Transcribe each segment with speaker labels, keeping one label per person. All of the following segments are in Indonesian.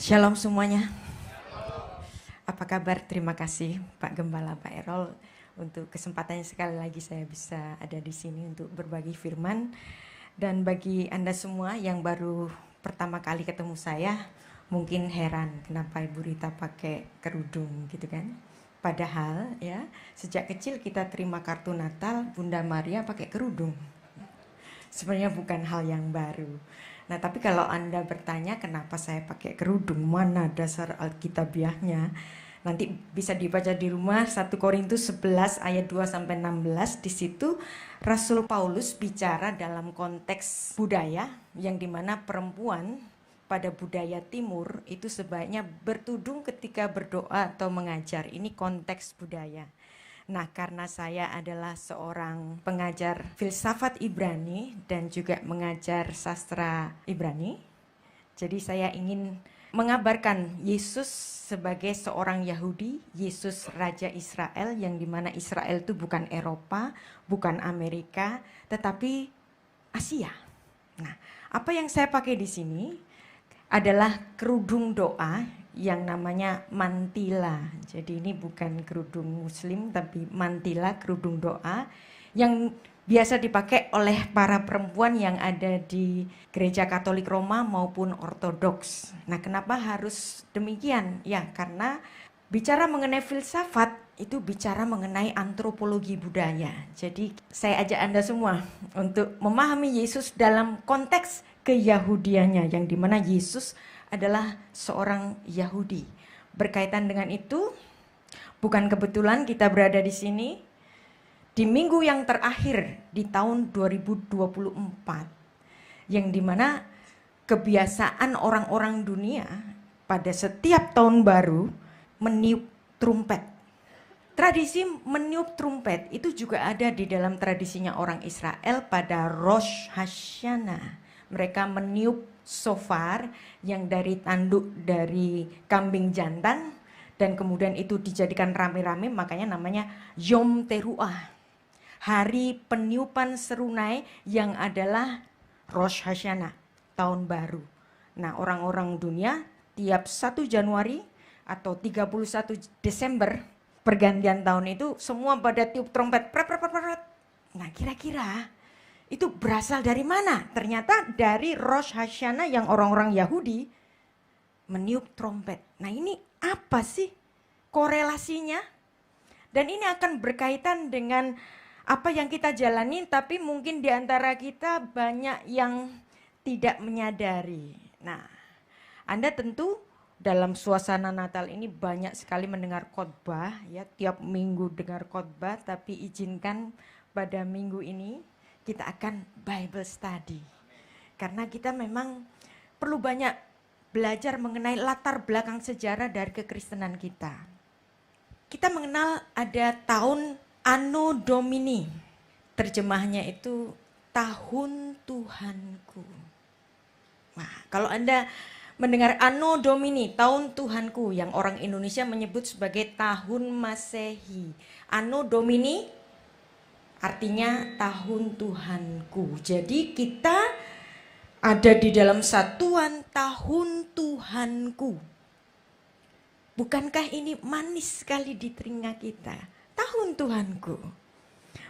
Speaker 1: Shalom semuanya. Apa kabar? Terima kasih Pak Gembala, Pak Erol untuk kesempatannya sekali lagi saya bisa ada di sini untuk berbagi firman. Dan bagi Anda semua yang baru pertama kali ketemu saya, mungkin heran kenapa Ibu Rita pakai kerudung gitu kan. Padahal ya, sejak kecil kita terima kartu Natal, Bunda Maria pakai kerudung. Sebenarnya bukan hal yang baru. Nah, tapi kalau Anda bertanya kenapa saya pakai kerudung, mana dasar alkitabiahnya? Nanti bisa dibaca di rumah 1 Korintus 11 ayat 2 sampai 16. Di situ Rasul Paulus bicara dalam konteks budaya yang dimana perempuan pada budaya timur itu sebaiknya bertudung ketika berdoa atau mengajar. Ini konteks budaya. Nah, karena saya adalah seorang pengajar filsafat Ibrani dan juga mengajar sastra Ibrani, jadi saya ingin mengabarkan Yesus sebagai seorang Yahudi, Yesus Raja Israel, yang dimana Israel itu bukan Eropa, bukan Amerika, tetapi Asia. Nah, apa yang saya pakai di sini adalah kerudung doa yang namanya mantila. Jadi ini bukan kerudung muslim tapi mantila, kerudung doa yang biasa dipakai oleh para perempuan yang ada di gereja Katolik Roma maupun Ortodoks. Nah, kenapa harus demikian? Ya, karena bicara mengenai filsafat itu bicara mengenai antropologi budaya. Jadi saya ajak Anda semua untuk memahami Yesus dalam konteks keyahudiannya, yang dimana Yesus adalah seorang Yahudi. Berkaitan dengan itu, bukan kebetulan kita berada di sini di minggu yang terakhir di tahun 2024, yang dimana kebiasaan orang-orang dunia pada setiap tahun baru meniup trumpet. Tradisi meniup trumpet itu juga ada di dalam tradisinya orang Israel pada Rosh Hashanah. Mereka meniup shofar yang dari tanduk dari kambing jantan dan kemudian itu dijadikan rame-rame, makanya namanya Yom Teruah. Hari peniupan serunai yang adalah Rosh Hashanah, tahun baru. Nah, orang-orang dunia tiap 1 Januari atau 31 Desember pergantian tahun itu semua pada tiup trompet. Nah, kira-kira itu berasal dari mana? Ternyata dari Rosh Hashanah yang orang-orang Yahudi meniup trompet. Nah, ini apa sih korelasinya? Dan ini akan berkaitan dengan apa yang kita jalani, tapi mungkin di antara kita banyak yang tidak menyadari. Nah, Anda tentu dalam suasana Natal ini banyak sekali mendengar khotbah, ya, tiap minggu dengar khotbah, tapi izinkan pada minggu ini kita akan Bible study. Karena kita memang perlu banyak belajar mengenai latar belakang sejarah dari kekristenan kita. Kita mengenal ada tahun Anno Domini. Terjemahnya itu tahun Tuhanku. Nah, kalau Anda mendengar Anno Domini, tahun Tuhanku, yang orang Indonesia menyebut sebagai tahun Masehi. Anno Domini artinya tahun Tuhanku. Jadi kita ada di dalam satuan tahun Tuhanku. Bukankah ini manis sekali di telinga kita? Tahun Tuhanku.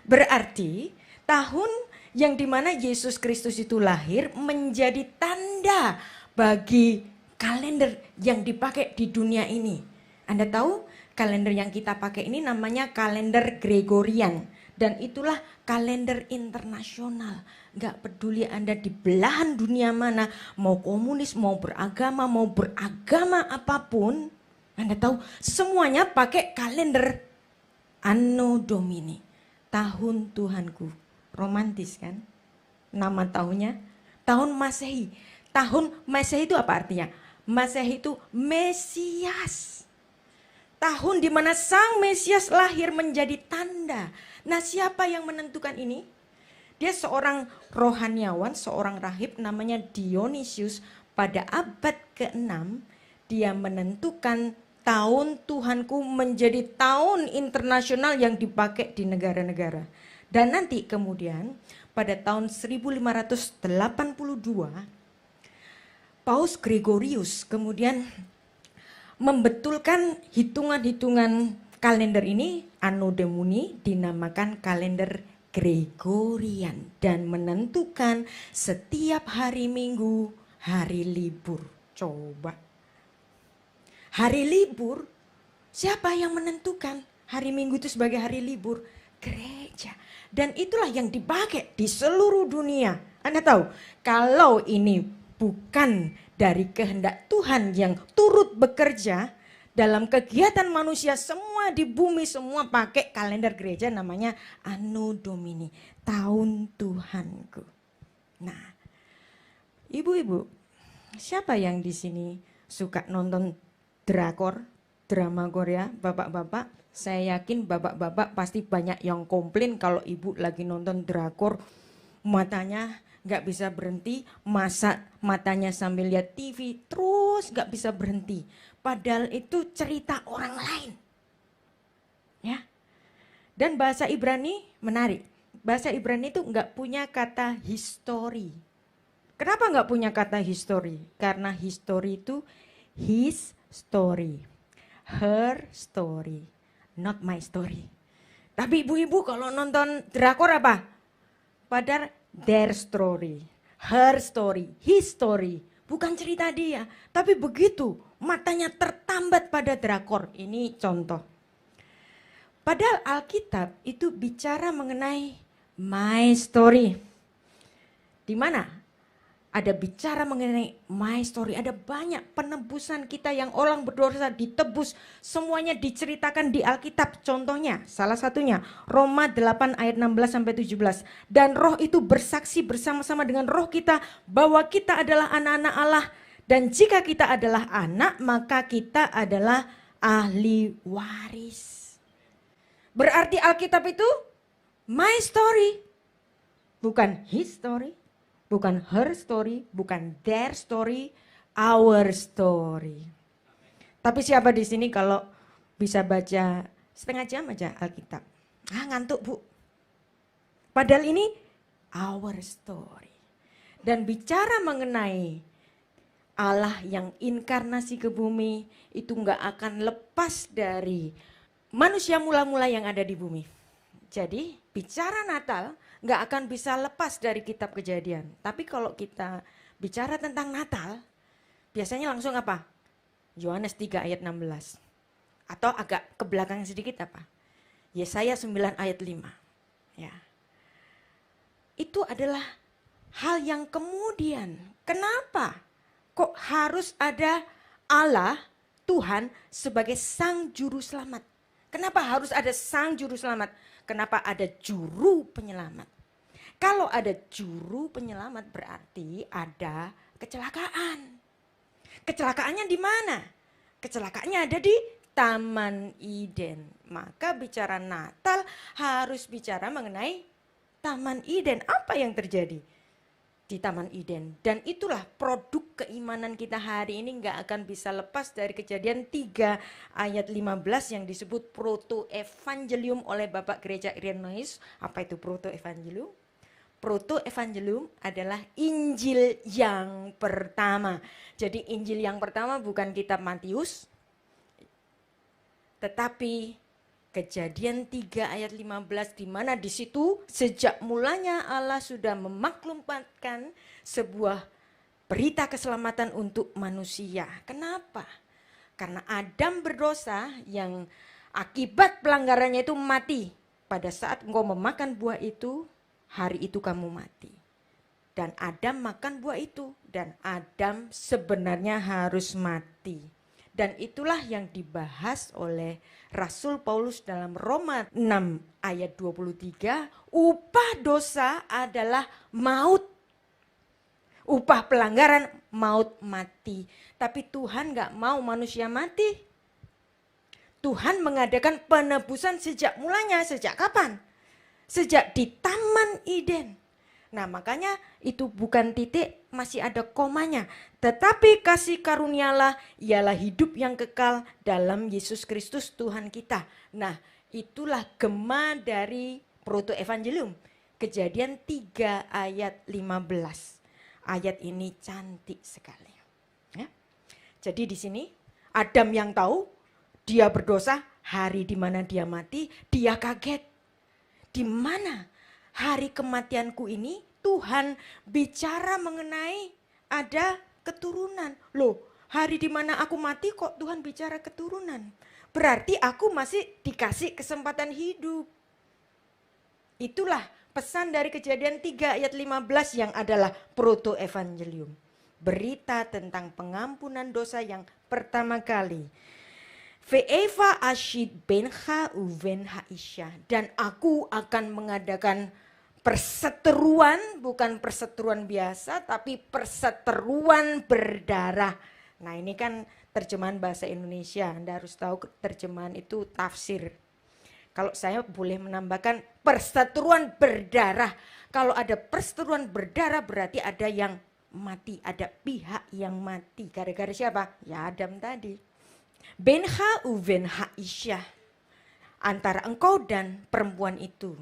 Speaker 1: Berarti tahun yang dimana Yesus Kristus itu lahir menjadi tanda bagi kalender yang dipakai di dunia ini. Anda tahu kalender yang kita pakai ini namanya kalender Gregorian. Dan itulah kalender internasional. Gak peduli Anda di belahan dunia mana, mau komunis, mau beragama apapun, Anda tahu semuanya pakai kalender Anno Domini, tahun Tuhanku. Romantis kan? Nama tahunnya tahun Masehi. Tahun Masehi itu apa artinya? Masehi itu Mesias. Tahun di mana Sang Mesias lahir menjadi tanda. Nah, siapa yang menentukan ini? Dia seorang rohaniawan, seorang rahib namanya Dionysius. Pada abad ke-6 dia menentukan tahun Tuhanku menjadi tahun internasional yang dipakai di negara-negara. Dan nanti kemudian pada tahun 1582 Paus Gregorius kemudian membetulkan hitungan-hitungan kalender ini, Anno Domini dinamakan kalender Gregorian dan menentukan setiap hari Minggu hari libur. Coba. Hari libur, siapa yang menentukan hari Minggu itu sebagai hari libur? Gereja. Dan itulah yang dipakai di seluruh dunia. Anda tahu, kalau ini bukan dari kehendak Tuhan yang turut bekerja dalam kegiatan manusia, semua di bumi semua pakai kalender gereja namanya Anno Domini, tahun Tuhanku. Nah, ibu-ibu, siapa yang di sini suka nonton drakor, drama Korea? Bapak-bapak, saya yakin bapak-bapak pasti banyak yang komplain kalau ibu lagi nonton drakor, matanya nggak bisa berhenti, masa matanya sambil lihat TV terus nggak bisa berhenti. Padahal itu cerita orang lain. Ya. Dan bahasa Ibrani menarik. Bahasa Ibrani itu nggak punya kata history. Kenapa nggak punya kata history? Karena history itu his story, her story, not my story. Tapi ibu-ibu kalau nonton drakor apa? Padahal their story, her story, his story. Bukan cerita dia. Tapi begitu matanya tertambat pada drakor. Ini contoh. Padahal Alkitab itu bicara mengenai my story. Di mana? Ada bicara mengenai my story. Ada banyak penebusan kita yang orang berdosa ditebus. Semuanya diceritakan di Alkitab. Contohnya, salah satunya Roma 8 ayat 16-17. Dan roh itu bersaksi bersama-sama dengan roh kita bahwa kita adalah anak-anak Allah. Dan jika kita adalah anak, maka kita adalah ahli waris. Berarti Alkitab itu my story. Bukan his story. Bukan her story, bukan their story, our story. Tapi siapa di sini kalau bisa baca setengah jam aja Alkitab? Ngantuk bu. Padahal ini our story. Dan bicara mengenai Allah yang inkarnasi ke bumi itu nggak akan lepas dari manusia mula-mula yang ada di bumi. Jadi bicara Natal nggak akan bisa lepas dari kitab Kejadian. Tapi kalau kita bicara tentang Natal, biasanya langsung apa? Yohanes 3 ayat 16. Atau agak ke belakang sedikit apa? Yesaya 9 ayat 5. Ya. Itu adalah hal yang kemudian. Kenapa? Kok harus ada Allah, Tuhan sebagai sang juru selamat? Kenapa harus ada sang juru selamat? Kenapa ada juru penyelamat? Kalau ada juru penyelamat berarti ada kecelakaan. Kecelakaannya di mana? Kecelakaannya ada di Taman Eden. Maka bicara Natal harus bicara mengenai Taman Eden. Apa yang terjadi di Taman Eden? Dan itulah produk keimanan kita hari ini nggak akan bisa lepas dari Kejadian 3 ayat 15 yang disebut proto-evangelium oleh Bapak Gereja Irenaeus. Apa itu proto-evangelium? Proto-evangelium adalah Injil yang pertama. Jadi Injil yang pertama bukan kitab Matius, tetapi Kejadian 3 ayat 15 di mana di situ sejak mulanya Allah sudah memaklumkan sebuah berita keselamatan untuk manusia. Kenapa? Karena Adam berdosa yang akibat pelanggarannya itu mati. Pada saat engkau memakan buah itu, hari itu kamu mati. Dan Adam makan buah itu. Dan Adam sebenarnya harus mati. Dan itulah yang dibahas oleh Rasul Paulus dalam Roma 6 ayat 23. Upah dosa adalah maut. Upah pelanggaran maut, mati. Tapi Tuhan gak mau manusia mati. Tuhan mengadakan penebusan sejak mulanya. Sejak kapan? Sejak di Taman Eden. Nah makanya itu bukan titik, masih ada komanya. Tetapi kasih karunialah ialah hidup yang kekal dalam Yesus Kristus Tuhan kita. Nah itulah gema dari proto-evangelium. Kejadian 3 ayat 15. Ayat ini cantik sekali. Jadi di sini Adam yang tahu dia berdosa, hari di mana dia mati, dia kaget. Di mana hari kematianku ini Tuhan bicara mengenai ada keturunan. Loh, hari di mana aku mati kok Tuhan bicara keturunan? Berarti aku masih dikasih kesempatan hidup. Itulah pesan dari Kejadian 3 ayat 15 yang adalah proto-evangelium. Berita tentang pengampunan dosa yang pertama kali. Ve'eva ashid benha uven haisha. Dan aku akan mengadakan perseteruan, bukan perseteruan biasa, tapi perseteruan berdarah. Nah ini kan terjemahan bahasa Indonesia, Anda harus tahu terjemahan itu tafsir. Kalau saya boleh menambahkan perseteruan berdarah. Kalau ada perseteruan berdarah berarti ada yang mati, ada pihak yang mati. Gara-gara siapa? Ya Adam tadi. Benha uven haisha. Antara engkau dan perempuan itu.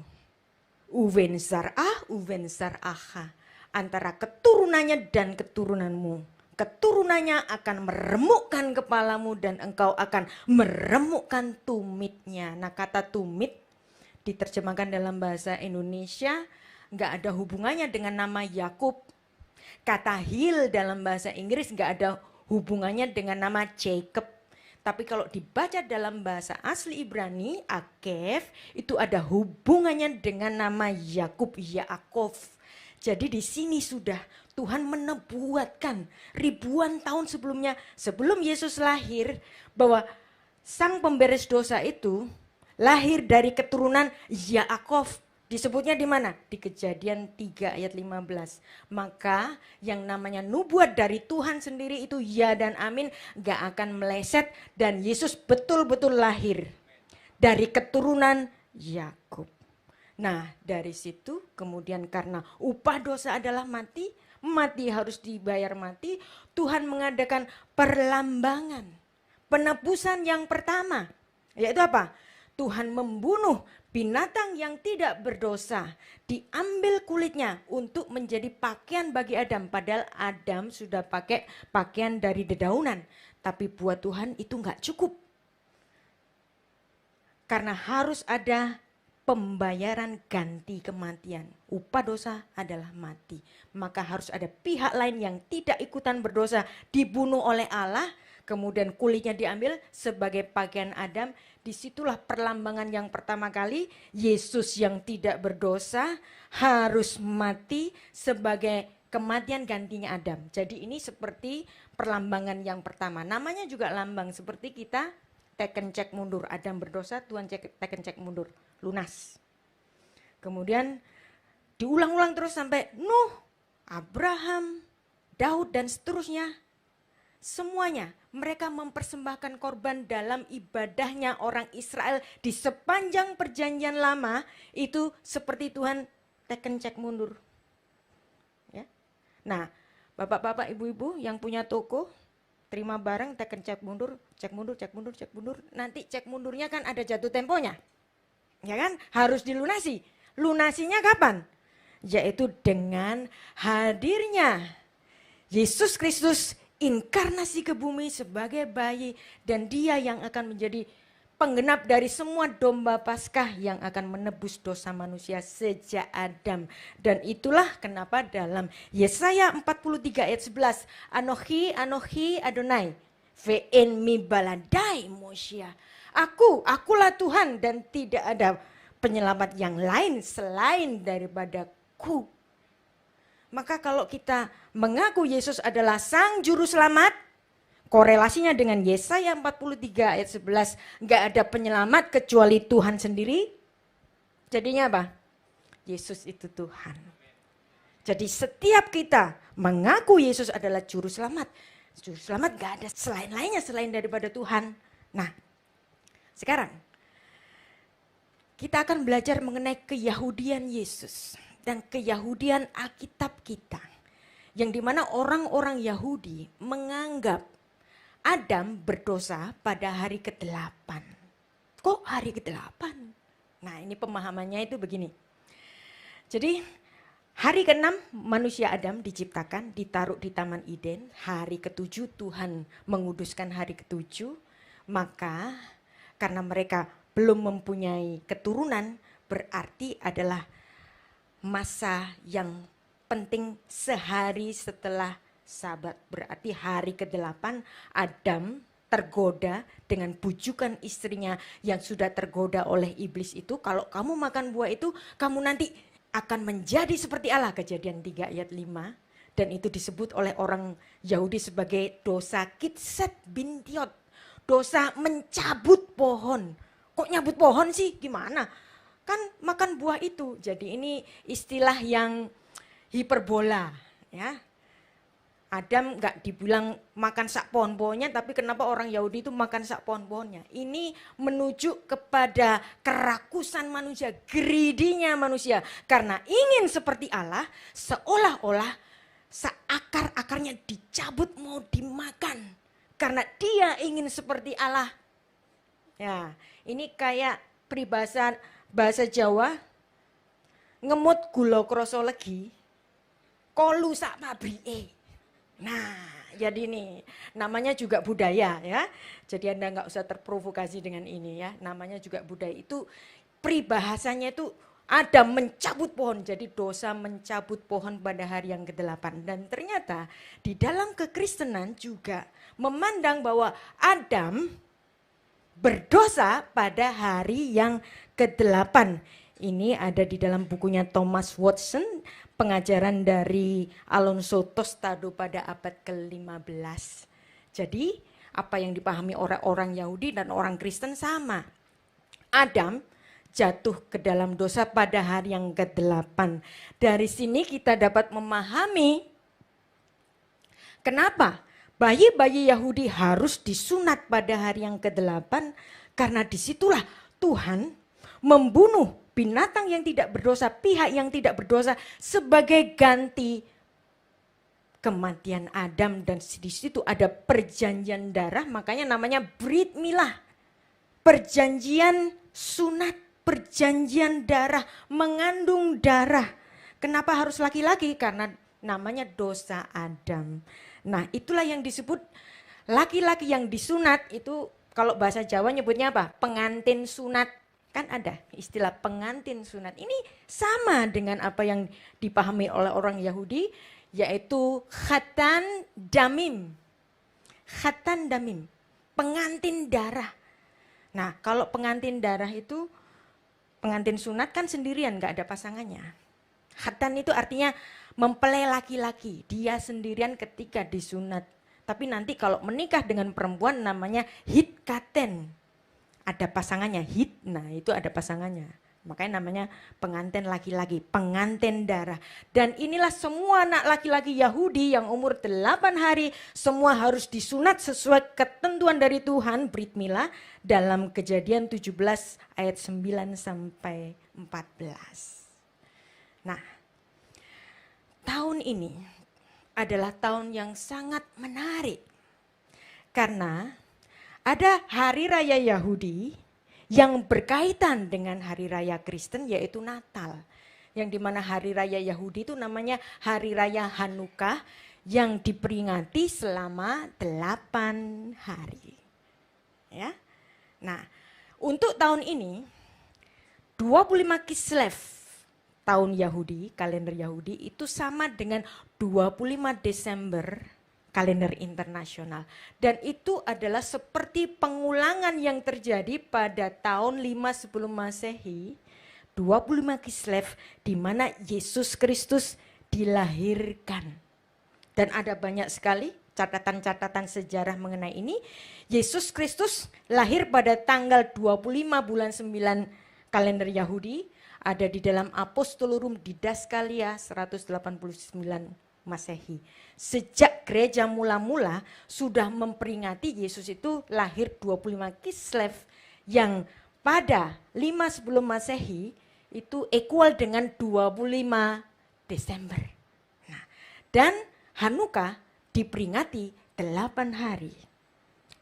Speaker 1: Uven zar'ah, uven zar'aha. Antara keturunannya dan keturunanmu. Keturunannya akan meremukkan kepalamu dan engkau akan meremukkan tumitnya. Nah kata tumit diterjemahkan dalam bahasa Indonesia nggak ada hubungannya dengan nama Yakub. Kata heel dalam bahasa Inggris nggak ada hubungannya dengan nama Jacob. Tapi kalau dibaca dalam bahasa asli Ibrani, Akef, itu ada hubungannya dengan nama Yakub, Yaakov. Jadi di sini sudah Tuhan menubuatkan ribuan tahun sebelumnya, sebelum Yesus lahir, bahwa sang pemberes dosa itu lahir dari keturunan Yaakov. Disebutnya di mana? Di Kejadian 3 ayat 15. Maka yang namanya nubuat dari Tuhan sendiri itu ya dan amin gak akan meleset. Dan Yesus betul-betul lahir dari keturunan Yakub. Nah dari situ kemudian karena upah dosa adalah mati. Mati harus dibayar mati. Tuhan mengadakan perlambangan. Penebusan yang pertama. Yaitu apa? Tuhan membunuh binatang yang tidak berdosa, diambil kulitnya untuk menjadi pakaian bagi Adam. Padahal Adam sudah pakai pakaian dari dedaunan. Tapi buat Tuhan itu nggak cukup. Karena harus ada pembayaran ganti kematian. Upah dosa adalah mati. Maka harus ada pihak lain yang tidak ikutan berdosa, dibunuh oleh Allah. Kemudian kulitnya diambil sebagai pakaian Adam. Disitulah perlambangan yang pertama kali Yesus yang tidak berdosa harus mati sebagai kematian gantinya Adam. Jadi ini seperti perlambangan yang pertama. Namanya juga lambang seperti kita teken cek mundur. Adam berdosa, Tuhan teken cek mundur. Lunas. Kemudian diulang-ulang terus sampai Nuh, Abraham, Daud dan seterusnya. Semuanya mereka mempersembahkan korban dalam ibadahnya orang Israel di sepanjang perjanjian lama itu seperti Tuhan teken cek mundur. Ya. Nah, bapak-bapak, ibu-ibu yang punya toko, terima barang teken cek mundur, cek mundur, cek mundur, cek mundur. Nanti cek mundurnya kan ada jatuh temponya. Ya kan? Harus dilunasi. Lunasinya kapan? Yaitu dengan hadirnya Yesus Kristus inkarnasi ke bumi sebagai bayi dan dia yang akan menjadi penggenap dari semua domba Paskah yang akan menebus dosa manusia sejak Adam. Dan itulah kenapa dalam Yesaya 43 ayat 11, Anohi Adonai, ve'en mi baladai Mosia. Akulah Tuhan dan tidak ada penyelamat yang lain selain daripadaku. Maka kalau kita mengaku Yesus adalah Sang Juru Selamat, korelasinya dengan Yesaya 43 ayat 11, nggak ada penyelamat kecuali Tuhan sendiri. Jadinya apa? Yesus itu Tuhan. Jadi setiap kita mengaku Yesus adalah Juru Selamat, Juru Selamat nggak ada lainnya selain daripada Tuhan. Nah, sekarang kita akan belajar mengenai keyahudian Yesus. Dan keyahudian Alkitab kita. Yang dimana orang-orang Yahudi menganggap Adam berdosa pada hari ke-8. Kok hari ke-8? Nah ini pemahamannya itu begini. Jadi Hari ke-6 manusia Adam diciptakan, ditaruh di Taman Eden. Hari ke-7 Tuhan menguduskan hari ke-7. Maka karena mereka belum mempunyai keturunan, berarti adalah masa yang penting sehari setelah Sabat. Berarti hari ke-8 Adam tergoda dengan bujukan istrinya yang sudah tergoda oleh iblis itu. Kalau kamu makan buah itu, kamu nanti akan menjadi seperti Allah. Kejadian 3 ayat 5. Dan itu disebut oleh orang Yahudi sebagai dosa kitset bintiot. Dosa mencabut pohon. Kok nyabut pohon sih? Gimana? Kan makan buah itu. Jadi ini istilah yang hiperbola. Ya. Adam gak dibilang makan sak pohon-pohonnya, tapi kenapa orang Yahudi itu makan sak pohon-pohonnya? Ini menuju kepada kerakusan manusia, greedy-nya manusia. Karena ingin seperti Allah, seolah-olah seakar-akarnya dicabut mau dimakan. Karena dia ingin seperti Allah. Ya, ini kayak peribahasa bahasa Jawa, ngemut gula kroso legi, kolu sak pabrike. Nah, jadi ini namanya juga budaya ya. Jadi Anda nggak usah terprovokasi dengan ini ya. Namanya juga budaya. Itu peribahasanya itu ada mencabut pohon. Jadi dosa mencabut pohon pada hari yang ke-8. Dan ternyata di dalam kekristenan juga memandang bahwa Adam berdosa pada hari yang ke-8. Ini ada di dalam bukunya Thomas Watson, pengajaran dari Alonso Tostado pada abad ke-15. Jadi apa yang dipahami orang-orang Yahudi dan orang Kristen sama. Adam jatuh ke dalam dosa pada hari yang ke-8. Dari sini kita dapat memahami kenapa bayi-bayi Yahudi harus disunat pada hari yang ke-8. Karena disitulah Tuhan membunuh binatang yang tidak berdosa, pihak yang tidak berdosa sebagai ganti kematian Adam. Dan di situ ada perjanjian darah, makanya namanya Brit Milah. Perjanjian sunat, perjanjian darah, mengandung darah. Kenapa harus laki-laki? Karena namanya dosa Adam. Nah, itulah yang disebut laki-laki yang disunat itu, kalau bahasa Jawa nyebutnya apa? Pengantin sunat. Kan ada istilah pengantin sunat. Ini sama dengan apa yang dipahami oleh orang Yahudi, yaitu khatan damim. Khatan damim, pengantin darah. Nah, kalau pengantin darah itu, pengantin sunat kan sendirian, gak ada pasangannya. Khatan itu artinya mempelai laki-laki, dia sendirian ketika disunat. Tapi nanti kalau menikah dengan perempuan namanya hitkaten. Ada pasangannya, hit, nah itu ada pasangannya. Makanya namanya pengantin laki-laki, pengantin darah. Dan inilah semua anak laki-laki Yahudi yang umur 8 hari, semua harus disunat sesuai ketentuan dari Tuhan, Brit Milah, dalam Kejadian 17 ayat 9 sampai 14. Nah, tahun ini adalah tahun yang sangat menarik. Karena ada hari raya Yahudi yang berkaitan dengan hari raya Kristen, yaitu Natal. Yang dimana hari raya Yahudi itu namanya hari raya Hanukkah yang diperingati selama 8 hari. Ya. Nah, untuk tahun ini 25 Kislev tahun Yahudi, kalender Yahudi itu sama dengan 25 Desember kalender internasional. Dan itu adalah seperti pengulangan yang terjadi pada tahun 5 sebelum Masehi, 25 Kislev, di mana Yesus Kristus dilahirkan. Dan ada banyak sekali catatan-catatan sejarah mengenai ini. Yesus Kristus lahir pada tanggal 25 bulan 9 kalender Yahudi, ada di dalam Apostolorum Didaskalia 189 Masehi. Sejak gereja mula-mula sudah memperingati Yesus itu lahir 25 Kislev yang pada 5 sebelum Masehi itu equal dengan 25 Desember. Nah, dan Hanukkah diperingati 8 hari.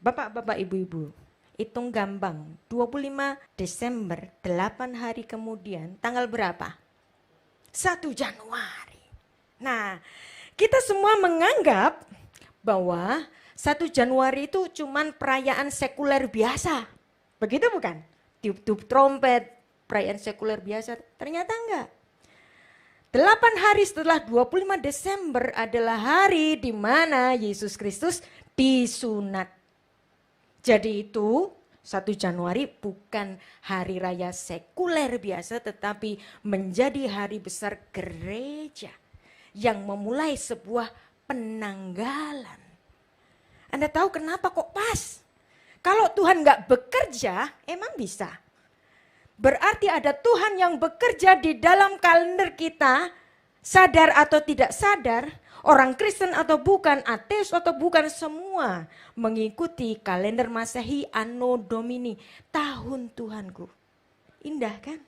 Speaker 1: Bapak-bapak, ibu-ibu, hitung gampang, 25 Desember, 8 hari kemudian, tanggal berapa? 1 Januari. Nah, kita semua menganggap bahwa 1 Januari itu cuman perayaan sekuler biasa. Begitu bukan? Tiup-tiup trompet, perayaan sekuler biasa. Ternyata enggak. 8 hari setelah 25 Desember adalah hari di mana Yesus Kristus disunat. Jadi itu 1 Januari bukan hari raya sekuler biasa, tetapi menjadi hari besar gereja yang memulai sebuah penanggalan. Anda tahu kenapa kok pas? Kalau Tuhan nggak bekerja, emang bisa? Berarti ada Tuhan yang bekerja di dalam kalender kita, sadar atau tidak sadar, orang Kristen atau bukan, ateis atau bukan, semua mengikuti kalender Masehi Anno Domini, tahun Tuhanku. Indah kan?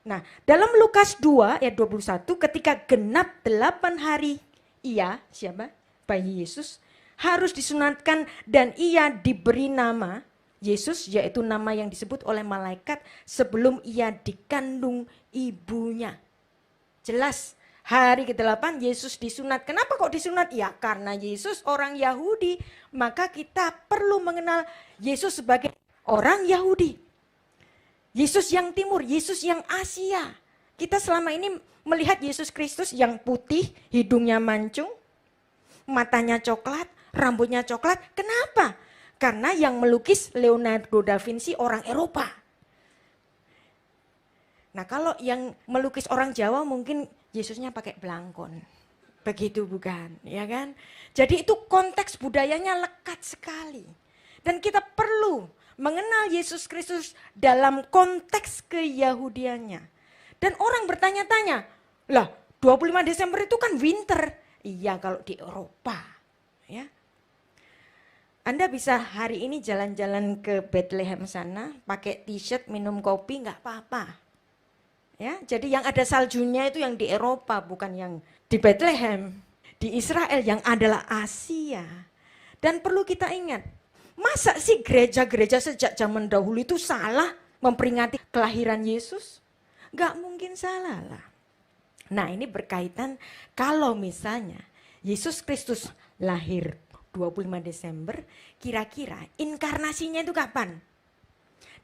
Speaker 1: Nah, dalam Lukas 2 ayat 21, ketika genap 8 hari, siapa? Bayi Yesus harus disunatkan dan ia diberi nama Yesus, yaitu nama yang disebut oleh malaikat sebelum ia dikandung ibunya. Jelas, hari ke-8 Yesus disunat. Kenapa kok disunat? Ya karena Yesus orang Yahudi, maka kita perlu mengenal Yesus sebagai orang Yahudi. Yesus yang timur, Yesus yang Asia. Kita selama ini melihat Yesus Kristus yang putih, hidungnya mancung, matanya coklat, rambutnya coklat. Kenapa? Karena yang melukis Leonardo da Vinci orang Eropa. Nah, kalau yang melukis orang Jawa mungkin Yesusnya pakai belangkon. Begitu bukan, ya kan? Jadi itu konteks budayanya lekat sekali. Dan kita perlu mengenal Yesus Kristus dalam konteks keyahudiannya. Dan orang bertanya-tanya, lah 25 Desember itu kan winter. Iya kalau di Eropa, ya. Anda bisa hari ini jalan-jalan ke Bethlehem sana, pakai t-shirt, minum kopi, nggak apa-apa. Ya, jadi yang ada saljunya itu yang di Eropa, bukan yang di Bethlehem. Di Israel yang adalah Asia. Dan perlu kita ingat, masa sih gereja-gereja sejak zaman dahulu itu salah memperingati kelahiran Yesus? Nggak mungkin salah lah. Nah, ini berkaitan kalau misalnya Yesus Kristus lahir 25 Desember, kira-kira inkarnasinya itu kapan?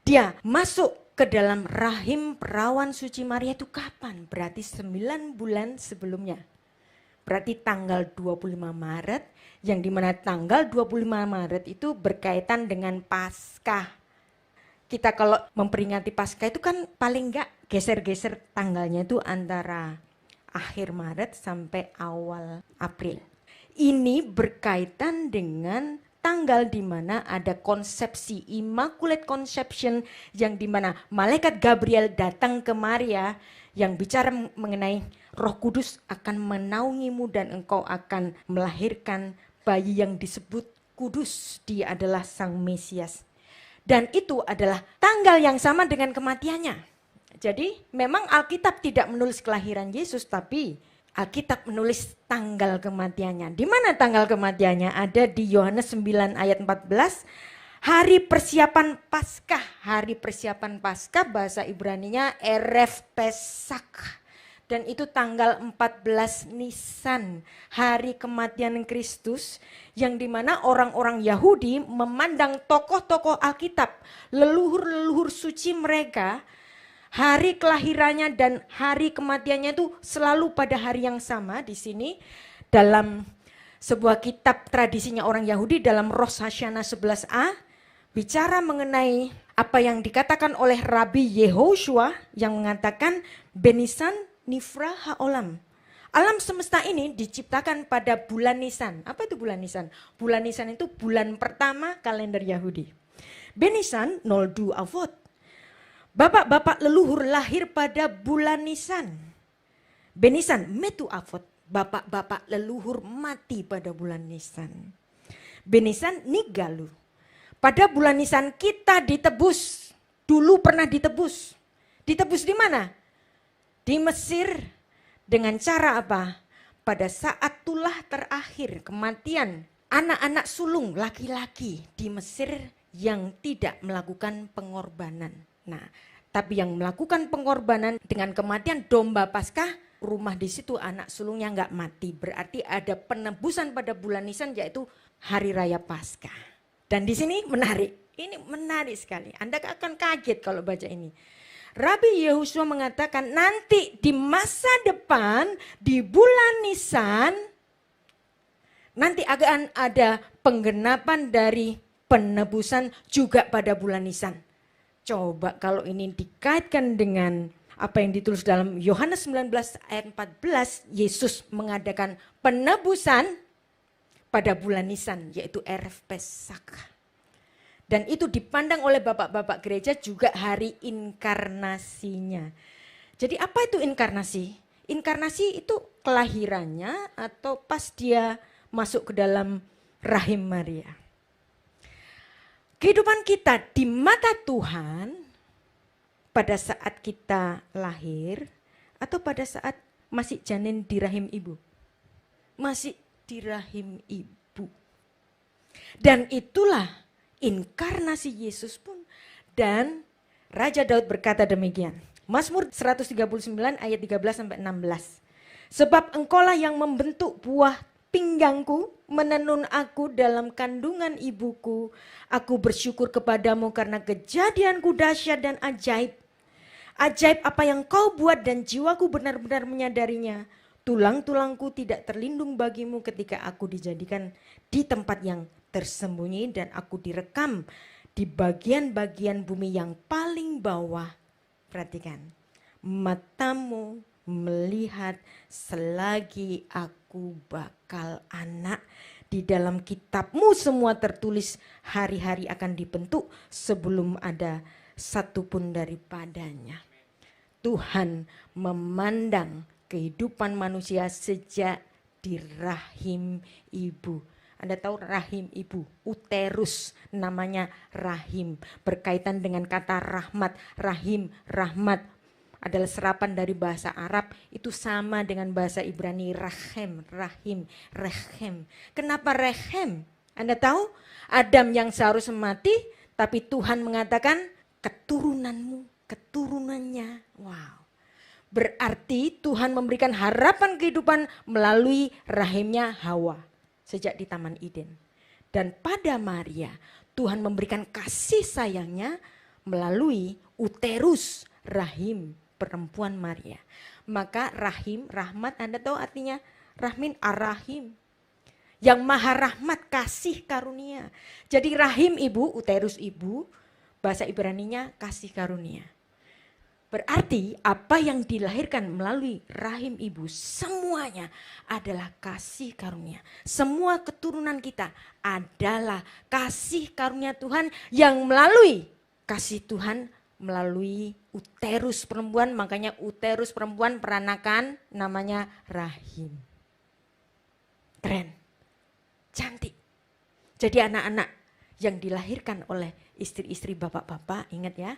Speaker 1: Dia masuk ke dalam rahim perawan suci Maria itu kapan? Berarti 9 bulan sebelumnya. Berarti tanggal 25 Maret, yang dimana tanggal 25 Maret itu berkaitan dengan Paskah. Kita kalau memperingati Paskah itu kan paling enggak geser-geser tanggalnya itu antara akhir Maret sampai awal April. Ini berkaitan dengan tanggal di mana ada konsepsi Immaculate Conception, yang di mana malaikat Gabriel datang ke Maria yang bicara mengenai Roh Kudus akan menaungimu dan engkau akan melahirkan bayi yang disebut kudus. Dia adalah Sang Mesias. Dan itu adalah tanggal yang sama dengan kematiannya. Jadi memang Alkitab tidak menulis kelahiran Yesus, tapi Alkitab menulis tanggal kematiannya. Di mana tanggal kematiannya? Ada di Yohanes 9 ayat 14. Hari persiapan Paskah. Hari persiapan Paskah bahasa Ibraninya Erev Pesak. Dan itu tanggal 14 Nisan. Hari kematian Kristus. Yang dimana orang-orang Yahudi memandang tokoh-tokoh Alkitab. Leluhur-leluhur suci mereka. Hari kelahirannya dan hari kematiannya itu selalu pada hari yang sama. Di sini dalam sebuah kitab tradisinya orang Yahudi, dalam Rosh Hashanah 11a, bicara mengenai apa yang dikatakan oleh Rabbi Yehoshua yang mengatakan Benisan Nifra Ha'olam. Alam semesta ini diciptakan pada bulan Nisan. Apa itu bulan Nisan? Bulan Nisan itu bulan pertama kalender Yahudi. Benisan 02 Avot. Bapak-bapak leluhur lahir pada bulan Nisan. Benisan metu Avot. Bapak-bapak leluhur mati pada bulan Nisan. Benisan Nigalu. Pada bulan Nisan kita ditebus. Dulu pernah ditebus. Ditebus di mana? Di Mesir. Dengan cara apa? Pada saat tulah terakhir kematian anak-anak sulung laki-laki di Mesir yang tidak melakukan pengorbanan. Nah, tapi yang melakukan pengorbanan dengan kematian domba Paskah rumah di situ anak sulungnya nggak mati. Berarti ada penebusan pada bulan Nisan yaitu Hari Raya Paskah. Dan di sini menarik, ini menarik sekali. Anda akan kaget kalau baca ini. Rabi Yehosua mengatakan nanti di masa depan di bulan Nisan nanti akan ada penggenapan dari penebusan juga pada bulan Nisan. Coba kalau ini dikaitkan dengan apa yang ditulis dalam Yohanes 19 ayat 14, Yesus mengadakan penebusan pada bulan Nisan yaitu Erev Pesach. Dan itu dipandang oleh bapak-bapak gereja juga hari inkarnasinya. Jadi apa itu inkarnasi? Inkarnasi itu kelahirannya atau pas dia masuk ke dalam rahim Maria. Kehidupan kita di mata Tuhan pada saat kita lahir atau pada saat masih janin di rahim ibu. Masih di rahim ibu. Dan itulah inkarnasi Yesus pun. Dan Raja Daud berkata demikian. Mazmur 139 ayat 13 sampai 16. Sebab engkaulah yang membentuk buah pinggangku, menenun aku dalam kandungan ibuku. Aku bersyukur kepadamu karena kejadianku dahsyat dan ajaib. Ajaib apa yang kau buat dan jiwaku benar-benar menyadarinya. Tulang-tulangku tidak terlindung bagimu ketika aku dijadikan di tempat yang tersembunyi dan aku direkam di bagian-bagian bumi yang paling bawah. Perhatikan, matamu melihat selagi aku bakal anak. Di dalam kitabmu semua tertulis hari-hari akan dibentuk sebelum ada satupun daripadanya. Tuhan memandang kehidupan manusia sejak di rahim ibu. Anda tahu rahim ibu, uterus namanya rahim. Berkaitan dengan kata rahmat, rahim, rahmat adalah serapan dari bahasa Arab. Itu sama dengan bahasa Ibrani, rahem, rahim, rehem. Kenapa rehem? Anda tahu Adam yang seharusnya mati, tapi Tuhan mengatakan keturunanmu, keturunannya. Wow. Berarti Tuhan memberikan harapan kehidupan melalui rahimnya Hawa. Sejak di Taman Eden. Dan pada Maria, Tuhan memberikan kasih sayangnya melalui uterus rahim perempuan Maria. Maka rahim, rahmat, Anda tahu artinya rahmin, arahim. Yang maha rahmat, kasih karunia. Jadi rahim ibu, uterus ibu, bahasa Ibraninya kasih karunia. Berarti apa yang dilahirkan melalui rahim ibu semuanya adalah kasih karunia. Semua keturunan kita adalah kasih karunia Tuhan yang melalui kasih Tuhan melalui uterus perempuan. Makanya uterus perempuan peranakan namanya rahim. Keren, cantik. Jadi anak-anak yang dilahirkan oleh istri-istri bapak-bapak, ingat ya,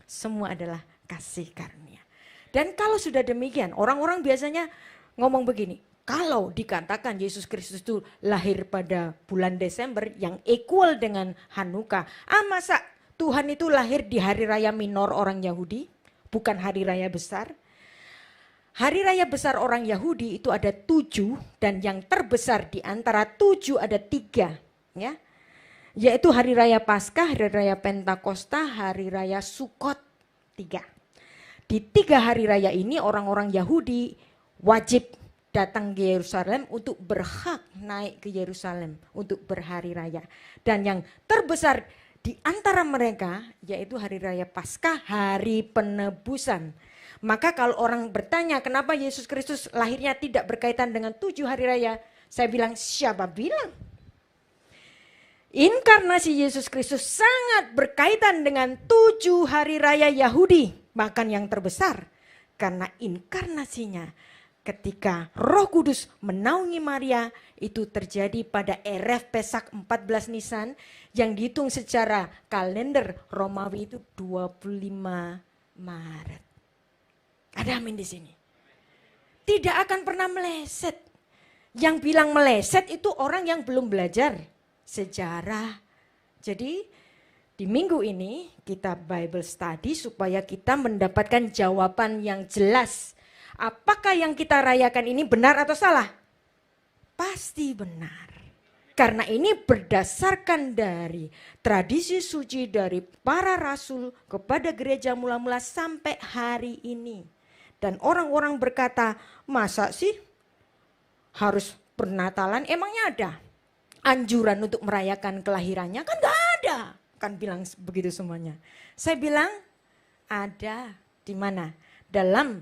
Speaker 1: semua adalah kasih karunia. Dan kalau sudah demikian, orang-orang biasanya ngomong begini, kalau dikatakan Yesus Kristus itu lahir pada bulan Desember yang equal dengan Hanukkah, masa Tuhan itu lahir di hari raya minor orang Yahudi, bukan hari raya besar? Hari raya besar orang Yahudi itu ada 7 dan yang terbesar di antara 7 ada 3, ya. Yaitu hari raya Paskah, hari raya Pentakosta, hari raya Sukot, 3. Di 3 hari raya ini orang-orang Yahudi wajib datang ke Yerusalem untuk berhak naik ke Yerusalem untuk berhari raya. Dan yang terbesar di antara mereka yaitu hari raya Paskah, hari penebusan. Maka kalau orang bertanya kenapa Yesus Kristus lahirnya tidak berkaitan dengan 7 hari raya, saya bilang siapa bilang? Inkarnasi Yesus Kristus sangat berkaitan dengan 7 hari raya Yahudi. Bahkan yang terbesar karena inkarnasinya ketika Roh Kudus menaungi Maria itu terjadi pada Erev Pesach 14 Nisan yang dihitung secara kalender Romawi itu 25 Maret. Ada amin di sini. Tidak akan pernah meleset. Yang bilang meleset itu orang yang belum belajar sejarah. Jadi di minggu ini kita Bible study supaya kita mendapatkan jawaban yang jelas. Apakah yang kita rayakan ini benar atau salah? Pasti benar. Karena ini berdasarkan dari tradisi suci dari para rasul kepada gereja mula-mula sampai hari ini. Dan orang-orang berkata, masa sih harus bernatalan? Emangnya ada anjuran untuk merayakan kelahirannya? Kan gak ada. Kan bilang begitu semuanya. Saya bilang ada. Di mana? Dalam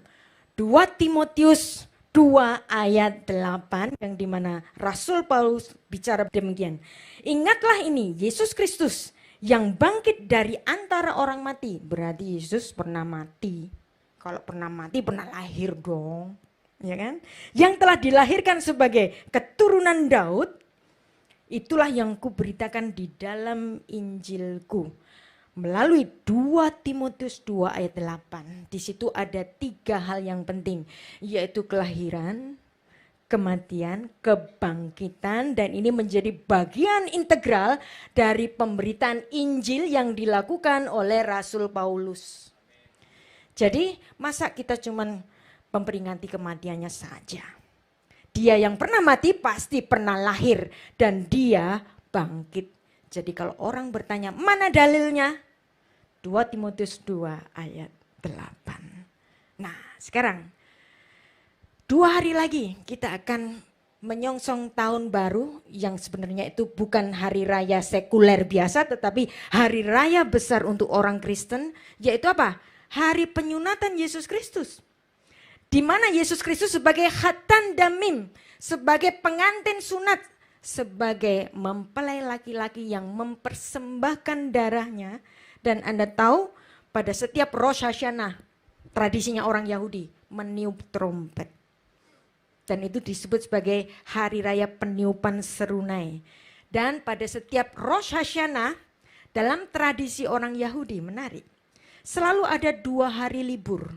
Speaker 1: 2 Timotius 2 ayat 8 yang dimana Rasul Paulus bicara demikian. Ingatlah ini, Yesus Kristus yang bangkit dari antara orang mati. Berarti Yesus pernah mati. Kalau pernah mati pernah lahir dong. Ya kan? Yang telah dilahirkan sebagai keturunan Daud. Itulah yang kuberitakan di dalam Injilku. Melalui 2 Timotius 2 ayat 8. Di situ ada 3 hal yang penting. Yaitu kelahiran, kematian, kebangkitan. Dan ini menjadi bagian integral dari pemberitaan Injil yang dilakukan oleh Rasul Paulus. Jadi masa kita cuman memperingati kematiannya saja. Dia yang pernah mati pasti pernah lahir. Dan dia bangkit. Jadi kalau orang bertanya, mana dalilnya? 2 Timotius 2 ayat 8. Nah sekarang, 2 hari lagi kita akan menyongsong tahun baru yang sebenarnya itu bukan hari raya sekuler biasa, tetapi hari raya besar untuk orang Kristen, yaitu apa? Hari penyunatan Yesus Kristus. Di mana Yesus Kristus sebagai khatan damim, sebagai pengantin sunat, sebagai mempelai laki-laki yang mempersembahkan darahnya. Dan Anda tahu pada setiap Rosh Hashanah, tradisinya orang Yahudi, meniup trompet. Dan itu disebut sebagai hari raya peniupan serunai. Dan pada setiap Rosh Hashanah, dalam tradisi orang Yahudi, menarik. Selalu ada 2 hari libur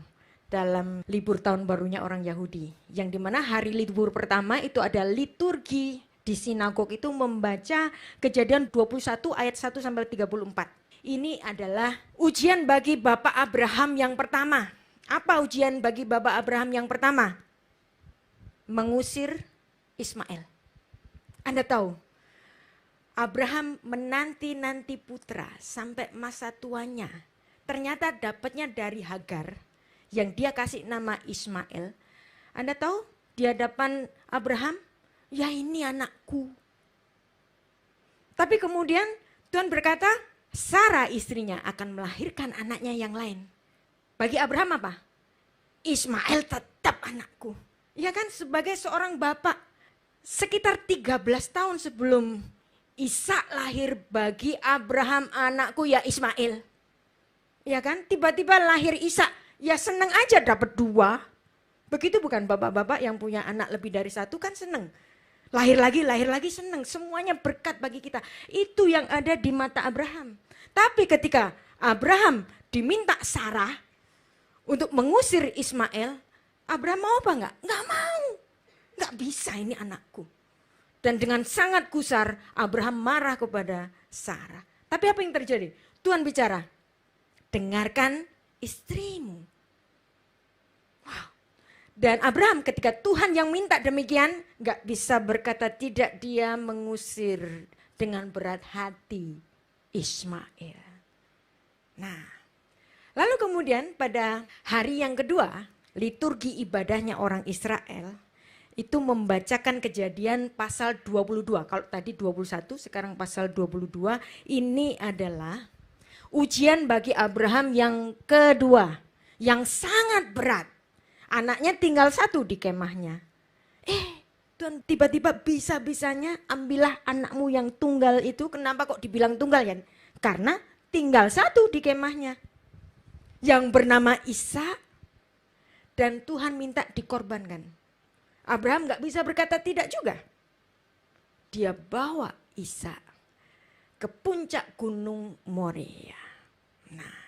Speaker 1: dalam libur tahun barunya orang Yahudi. Yang dimana hari libur pertama itu ada liturgi. Di sinagog itu membaca Kejadian 21 ayat 1 sampai 34. Ini adalah ujian bagi Bapak Abraham yang pertama. Apa ujian bagi Bapak Abraham yang pertama? Mengusir Ismail. Anda tahu, Abraham menanti-nanti putra sampai masa tuanya. Ternyata dapatnya dari Hagar yang dia kasih nama Ismail. Anda tahu di hadapan Abraham, ya ini anakku. Tapi kemudian Tuhan berkata, Sarah istrinya akan melahirkan anaknya yang lain. Bagi Abraham apa? Ismail tetap anakku. Ya kan, sebagai seorang bapak, sekitar 13 tahun sebelum Ishak lahir, bagi Abraham anakku ya Ismail. Ya kan, tiba-tiba lahir Ishak, ya seneng aja dapat 2. Begitu bukan bapak-bapak yang punya anak lebih dari 1 kan seneng. Lahir lagi senang. Semuanya berkat bagi kita. Itu yang ada di mata Abraham. Tapi ketika Abraham diminta Sarah untuk mengusir Ismail, Abraham mau apa enggak? Enggak mau. Enggak bisa, ini anakku. Dan dengan sangat gusar Abraham marah kepada Sarah. Tapi apa yang terjadi? Tuhan bicara, dengarkan istrimu. Dan Abraham ketika Tuhan yang minta demikian, gak bisa berkata tidak, dia mengusir dengan berat hati Ismail. Nah, lalu kemudian pada hari yang kedua, liturgi ibadahnya orang Israel, itu membacakan Kejadian pasal 22. Kalau tadi 21, sekarang pasal 22, ini adalah ujian bagi Abraham yang kedua, yang sangat berat. Anaknya tinggal 1 di kemahnya. Tuhan tiba-tiba bisa-bisanya ambillah anakmu yang tunggal itu. Kenapa kok dibilang tunggal ya? Karena tinggal 1 di kemahnya. Yang bernama Ishak. Dan Tuhan minta dikorbankan. Abraham gak bisa berkata tidak juga. Dia bawa Ishak ke puncak gunung Moria. Nah,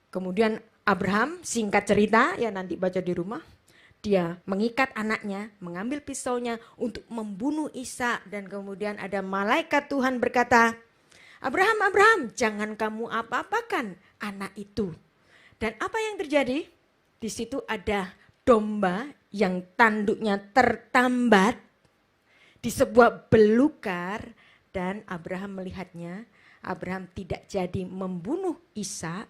Speaker 1: kemudian Abraham, singkat cerita, ya nanti baca di rumah, dia mengikat anaknya, mengambil pisaunya untuk membunuh Ishak, dan kemudian ada malaikat Tuhan berkata, Abraham, Abraham, jangan kamu apa-apakan anak itu. Dan apa yang terjadi? Di situ ada domba yang tanduknya tertambat di sebuah belukar, dan Abraham melihatnya. Abraham tidak jadi membunuh Ishak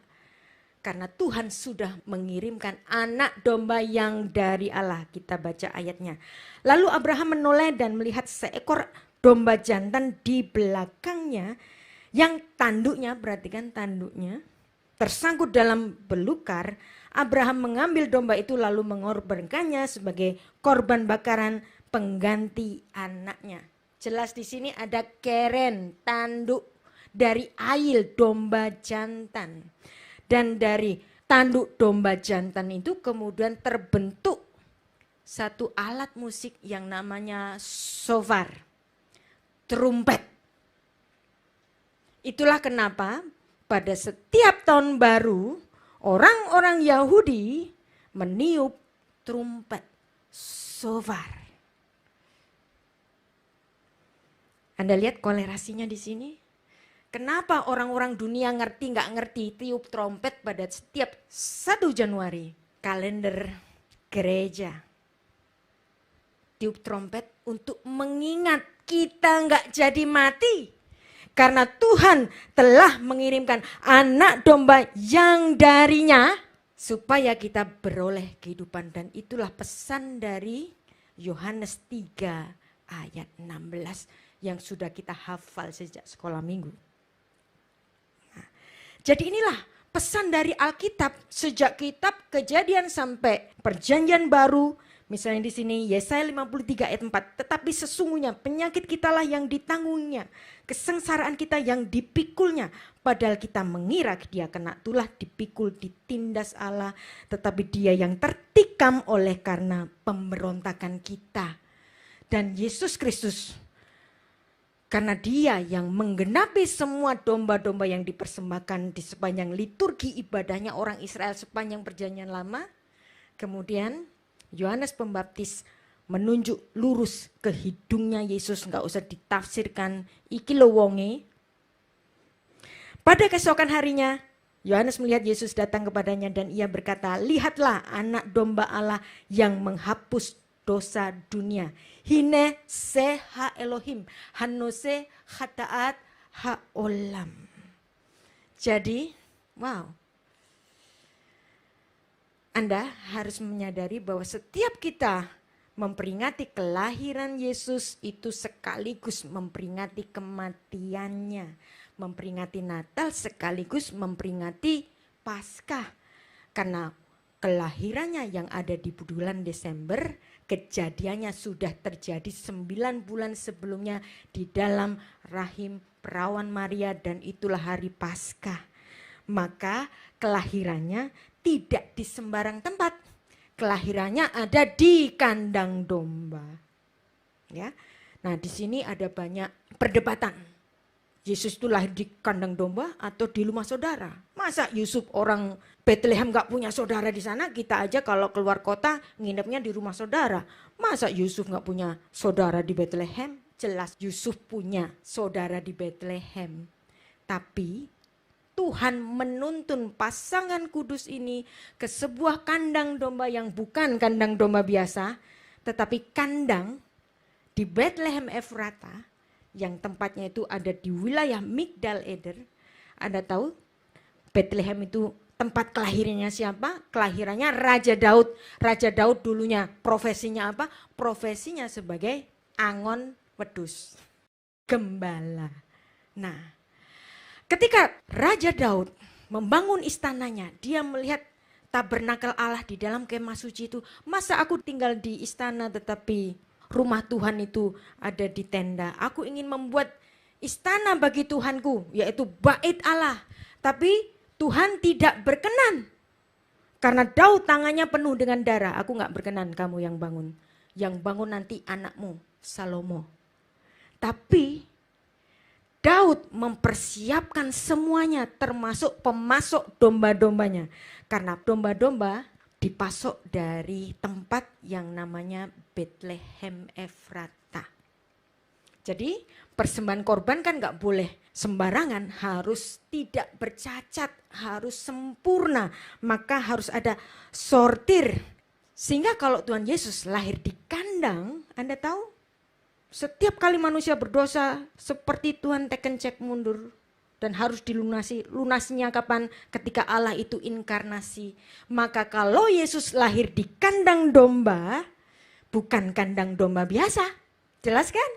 Speaker 1: karena Tuhan sudah mengirimkan anak domba yang dari Allah. Kita baca ayatnya. Lalu Abraham menoleh dan melihat seekor domba jantan di belakangnya yang tanduknya, perhatikan tanduknya, tersangkut dalam belukar. Abraham mengambil domba itu lalu mengorbankannya sebagai korban bakaran pengganti anaknya. Jelas di sini ada keren, tanduk dari ail domba jantan. Dan dari tanduk domba jantan itu kemudian terbentuk satu alat musik yang namanya shofar, trompet. Itulah kenapa pada setiap tahun baru orang-orang Yahudi meniup trompet, shofar. Anda lihat kolerasinya di sini? Kenapa orang-orang dunia nggak ngerti tiup trompet pada setiap 1 Januari? Kalender gereja. Tiup trompet untuk mengingat kita nggak jadi mati. Karena Tuhan telah mengirimkan anak domba yang darinya supaya kita beroleh kehidupan. Dan itulah pesan dari Yohanes 3 ayat 16 yang sudah kita hafal sejak sekolah minggu. Jadi inilah pesan dari Alkitab sejak kitab Kejadian sampai Perjanjian Baru. Misalnya di sini Yesaya 53 ayat 4. Tetapi sesungguhnya penyakit kitalah yang ditanggungnya, kesengsaraan kita yang dipikulnya. Padahal kita mengira dia kena tulah, dipikul, ditindas Allah. Tetapi dia yang tertikam oleh karena pemberontakan kita. Dan Yesus Kristus, karena dia yang menggenapi semua domba-domba yang dipersembahkan di sepanjang liturgi ibadahnya orang Israel sepanjang perjanjian lama. Kemudian Yohanes Pembaptis menunjuk lurus ke hidungnya Yesus, nggak usah ditafsirkan, iki lo wonge. Pada keesokan harinya Yohanes melihat Yesus datang kepadanya dan ia berkata, lihatlah anak domba Allah yang menghapus dosa dunia. Hine se ha Elohim, hanose hataat ha olam. Jadi, wow. Anda harus menyadari bahwa setiap kita memperingati kelahiran Yesus itu sekaligus memperingati kematiannya. Memperingati Natal sekaligus memperingati Paskah. Karena kelahirannya yang ada di bulan Desember, kejadiannya sudah terjadi 9 bulan sebelumnya di dalam rahim perawan Maria, dan itulah hari Paskah. Maka kelahirannya tidak di sembarang tempat. Kelahirannya ada di kandang domba. Ya. Nah, di sini ada banyak perdebatan. Yesus itu lahir di kandang domba atau di rumah saudara? Masa Yusuf orang Bethlehem gak punya saudara di sana? Kita aja kalau keluar kota nginepnya di rumah saudara. Masa Yusuf gak punya saudara di Bethlehem? Jelas Yusuf punya saudara di Bethlehem. Tapi Tuhan menuntun pasangan kudus ini ke sebuah kandang domba yang bukan kandang domba biasa, tetapi kandang di Bethlehem Efrata yang tempatnya itu ada di wilayah Migdal Eder. Anda tahu Bethlehem itu tempat kelahirannya siapa? Kelahirannya Raja Daud. Raja Daud dulunya profesinya apa? Profesinya sebagai angon wedus, gembala. Nah, ketika Raja Daud membangun istananya, dia melihat tabernakel Allah di dalam kemah suci itu. Masa aku tinggal di istana tetapi rumah Tuhan itu ada di tenda? Aku ingin membuat istana bagi Tuhanku, yaitu bait Allah. Tapi Tuhan tidak berkenan. Karena Daud tangannya penuh dengan darah. Aku gak berkenan kamu yang bangun. Yang bangun nanti anakmu, Salomo. Tapi Daud mempersiapkan semuanya, termasuk pemasok domba-dombanya. Karena domba-domba dipasok dari tempat yang namanya Bethlehem Efrata. Jadi persembahan korban kan gak boleh sembarangan, harus tidak bercacat, harus sempurna. Maka harus ada sortir Sehingga kalau Tuhan Yesus lahir di kandang, Anda tahu, setiap kali manusia berdosa seperti Tuhan teken cek mundur dan harus dilunasi. Lunasnya kapan? Ketika Allah itu inkarnasi. Maka kalau Yesus lahir di kandang domba, bukan kandang domba biasa. Jelas kan?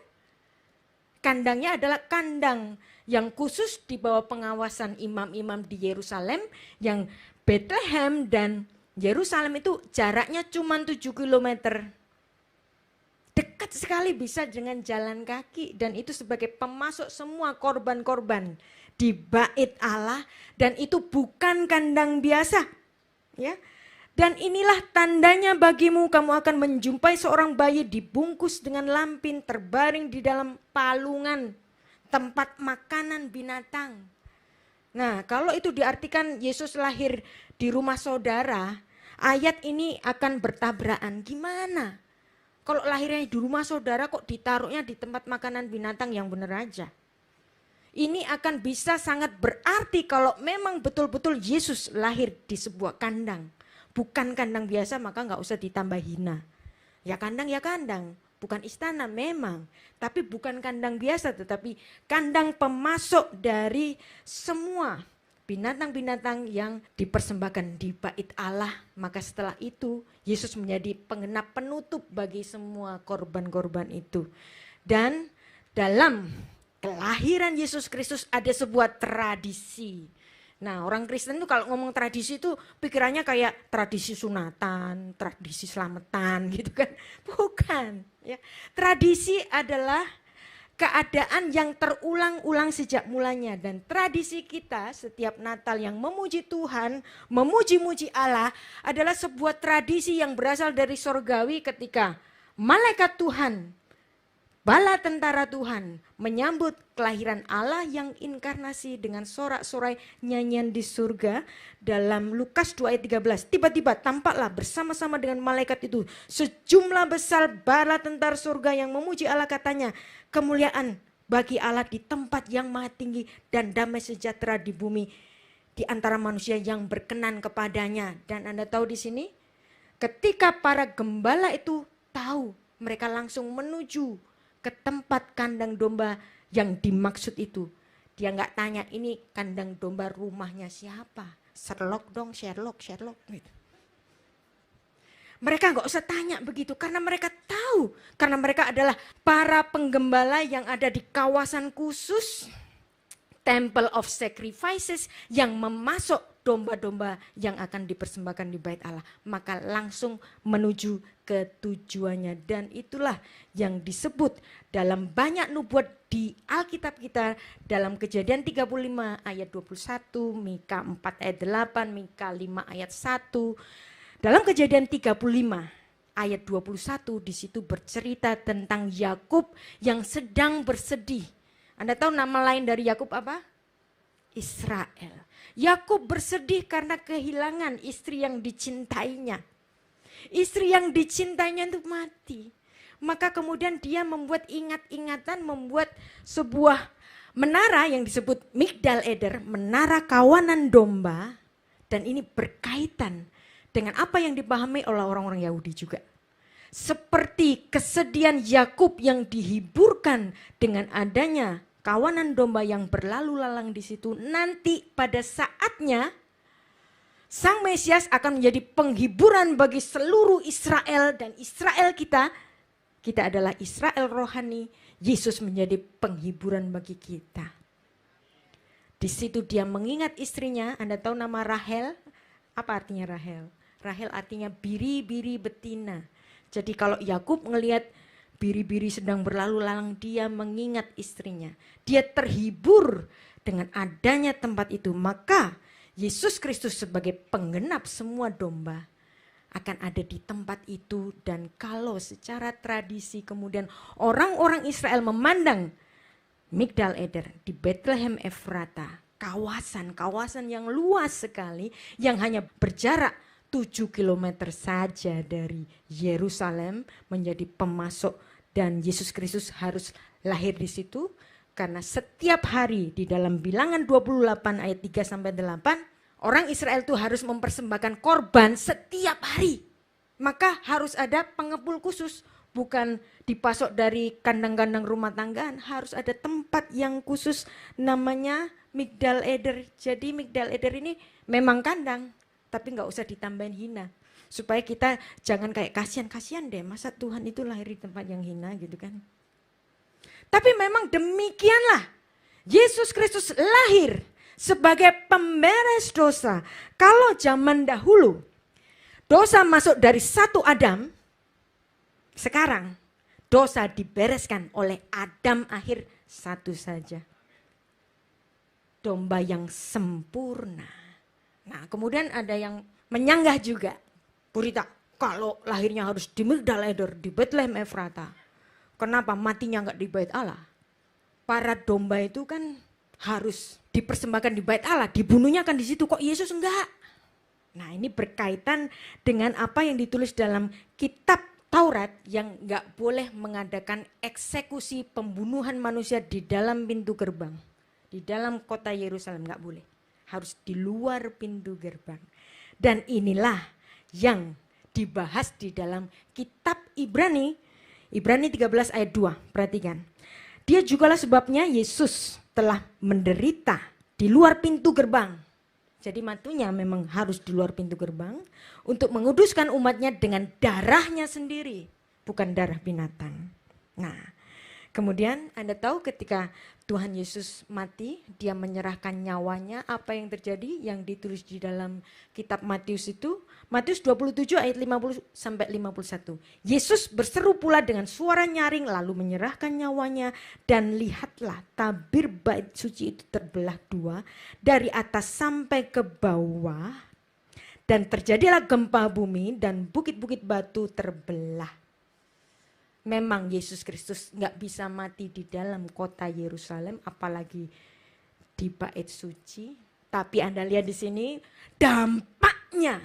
Speaker 1: Kandangnya adalah kandang yang khusus di bawah pengawasan imam-imam di Yerusalem, yang Bethlehem dan Yerusalem itu jaraknya cuma 7 kilometer. Dekat sekali, bisa dengan jalan kaki, dan itu sebagai pemasok semua korban-korban di bait Allah, dan itu bukan kandang biasa. Ya. Dan inilah tandanya bagimu, kamu akan menjumpai seorang bayi dibungkus dengan lampin terbaring di dalam palungan tempat makanan binatang. Nah, kalau itu diartikan Yesus lahir di rumah saudara, ayat ini akan bertabrakan. Gimana? Kalau lahirnya di rumah saudara kok ditaruhnya di tempat makanan binatang, yang benar aja. Ini akan bisa sangat berarti kalau memang betul-betul Yesus lahir di sebuah kandang. Bukan kandang biasa, maka nggak usah ditambah hina. Ya kandang, bukan istana memang. Tapi bukan kandang biasa, tetapi kandang pemasok dari semua binatang-binatang yang dipersembahkan di bait Allah. Maka setelah itu Yesus menjadi penggenap penutup bagi semua korban-korban itu. Dan dalam kelahiran Yesus Kristus ada sebuah tradisi. Nah, orang Kristen itu kalau ngomong tradisi itu pikirannya kayak tradisi sunatan, tradisi selamatan gitu kan. Bukan. Ya. Tradisi adalah keadaan yang terulang-ulang sejak mulanya. Dan tradisi kita setiap Natal yang memuji Tuhan, memuji-muji Allah adalah sebuah tradisi yang berasal dari sorgawi ketika malaikat Tuhan, bala tentara Tuhan menyambut kelahiran Allah yang inkarnasi dengan sorak-sorai nyanyian di surga. Dalam Lukas 2 ayat 13, tiba-tiba tampaklah bersama-sama dengan malaikat itu sejumlah besar bala tentara surga yang memuji Allah, katanya, kemuliaan bagi Allah di tempat yang maha tinggi dan damai sejahtera di bumi di antara manusia yang berkenan kepadanya. Dan Anda tahu di sini, ketika para gembala itu tahu, mereka langsung menuju ke tempat kandang domba yang dimaksud itu. Dia nggak tanya ini kandang domba rumahnya siapa. Sherlock dong, Sherlock. Gitu. Mereka nggak usah tanya begitu karena mereka tahu. Karena mereka adalah para penggembala yang ada di kawasan khusus Temple of Sacrifices yang memasok domba-domba yang akan dipersembahkan di bait Allah. Maka langsung menuju ke tujuannya. Dan itulah yang disebut dalam banyak nubuat di Alkitab kita, dalam Kejadian 35 ayat 21, Mika 4 ayat 8, Mika 5 ayat 1. Dalam Kejadian 35 ayat 21 di situ bercerita tentang Yakub yang sedang bersedih. Anda tahu nama lain dari Yakub apa? Israel. Yakub bersedih karena kehilangan istri yang dicintainya. Istri yang dicintainya itu mati. Maka kemudian dia membuat ingat-ingatan, membuat sebuah menara yang disebut Migdal Eder, menara kawanan domba. Dan ini berkaitan dengan apa yang dipahami oleh orang-orang Yahudi juga. Seperti kesedihan Yakub yang dihiburkan dengan adanya kawanan domba yang berlalu lalang di situ, nanti pada saatnya Sang Mesias akan menjadi penghiburan bagi seluruh Israel, dan Israel kita adalah Israel rohani. Yesus menjadi penghiburan bagi kita. Di situ dia mengingat istrinya. Anda tahu nama Rahel? Apa artinya Rahel? Rahel artinya biri-biri betina. Jadi kalau Yakub ngelihat biri-biri sedang berlalu lalang, dia mengingat istrinya. Dia terhibur dengan adanya tempat itu. Maka Yesus Kristus sebagai penggenap semua domba akan ada di tempat itu. Dan kalau secara tradisi kemudian orang-orang Israel memandang Migdal Eder di Bethlehem Efrata, kawasan yang luas sekali yang hanya berjarak 7 kilometer saja dari Yerusalem, menjadi pemasok. Dan Yesus Kristus harus lahir di situ karena setiap hari di dalam Bilangan 28 ayat 3-8 orang Israel itu harus mempersembahkan korban setiap hari. maka harus ada pengepul khusus. Bukan dipasok dari kandang-kandang rumah tanggaan, harus ada tempat yang khusus namanya migdal eder. Jadi migdal eder ini memang kandang, tapi nggak usah ditambahin hina. Supaya kita jangan kayak kasihan deh, masa Tuhan itu lahir di tempat yang hina gitu kan. Tapi memang demikianlah Yesus Kristus lahir sebagai pemberes dosa. Kalau zaman dahulu dosa masuk dari satu Adam, sekarang dosa dibereskan oleh Adam akhir satu saja. Domba yang sempurna. Nah, kemudian ada yang menyanggah juga. Berita, kalau lahirnya harus di Migdal Eder, di Bethlehem Efrata. Kenapa matinya enggak di Bait Allah? Para domba itu kan harus dipersembahkan di Bait Allah, dibunuhnya kan di situ, kok Yesus enggak? Nah, ini berkaitan dengan apa yang ditulis dalam kitab Taurat yang nggak boleh mengadakan eksekusi pembunuhan manusia di dalam pintu gerbang. Di dalam kota Yerusalem nggak boleh. Harus di luar pintu gerbang. Dan inilah yang dibahas di dalam kitab Ibrani. Ibrani 13 ayat 2, perhatikan. Dia jugalah sebabnya Yesus telah menderita di luar pintu gerbang. Jadi matunya memang harus di luar pintu gerbang untuk menguduskan umatnya dengan darahnya sendiri, bukan darah binatang. Nah, kemudian Anda tahu ketika Tuhan Yesus mati, dia menyerahkan nyawanya, apa yang terjadi yang ditulis di dalam kitab Matius itu, Matius 27 ayat 50 sampai 51. Yesus berseru pula dengan suara nyaring lalu menyerahkan nyawanya, dan lihatlah tabir bait suci itu terbelah dua dari atas sampai ke bawah, dan terjadilah gempa bumi dan bukit-bukit batu terbelah. Memang Yesus Kristus nggak bisa mati di dalam kota Yerusalem, apalagi di bait suci. Tapi Anda lihat di sini dampaknya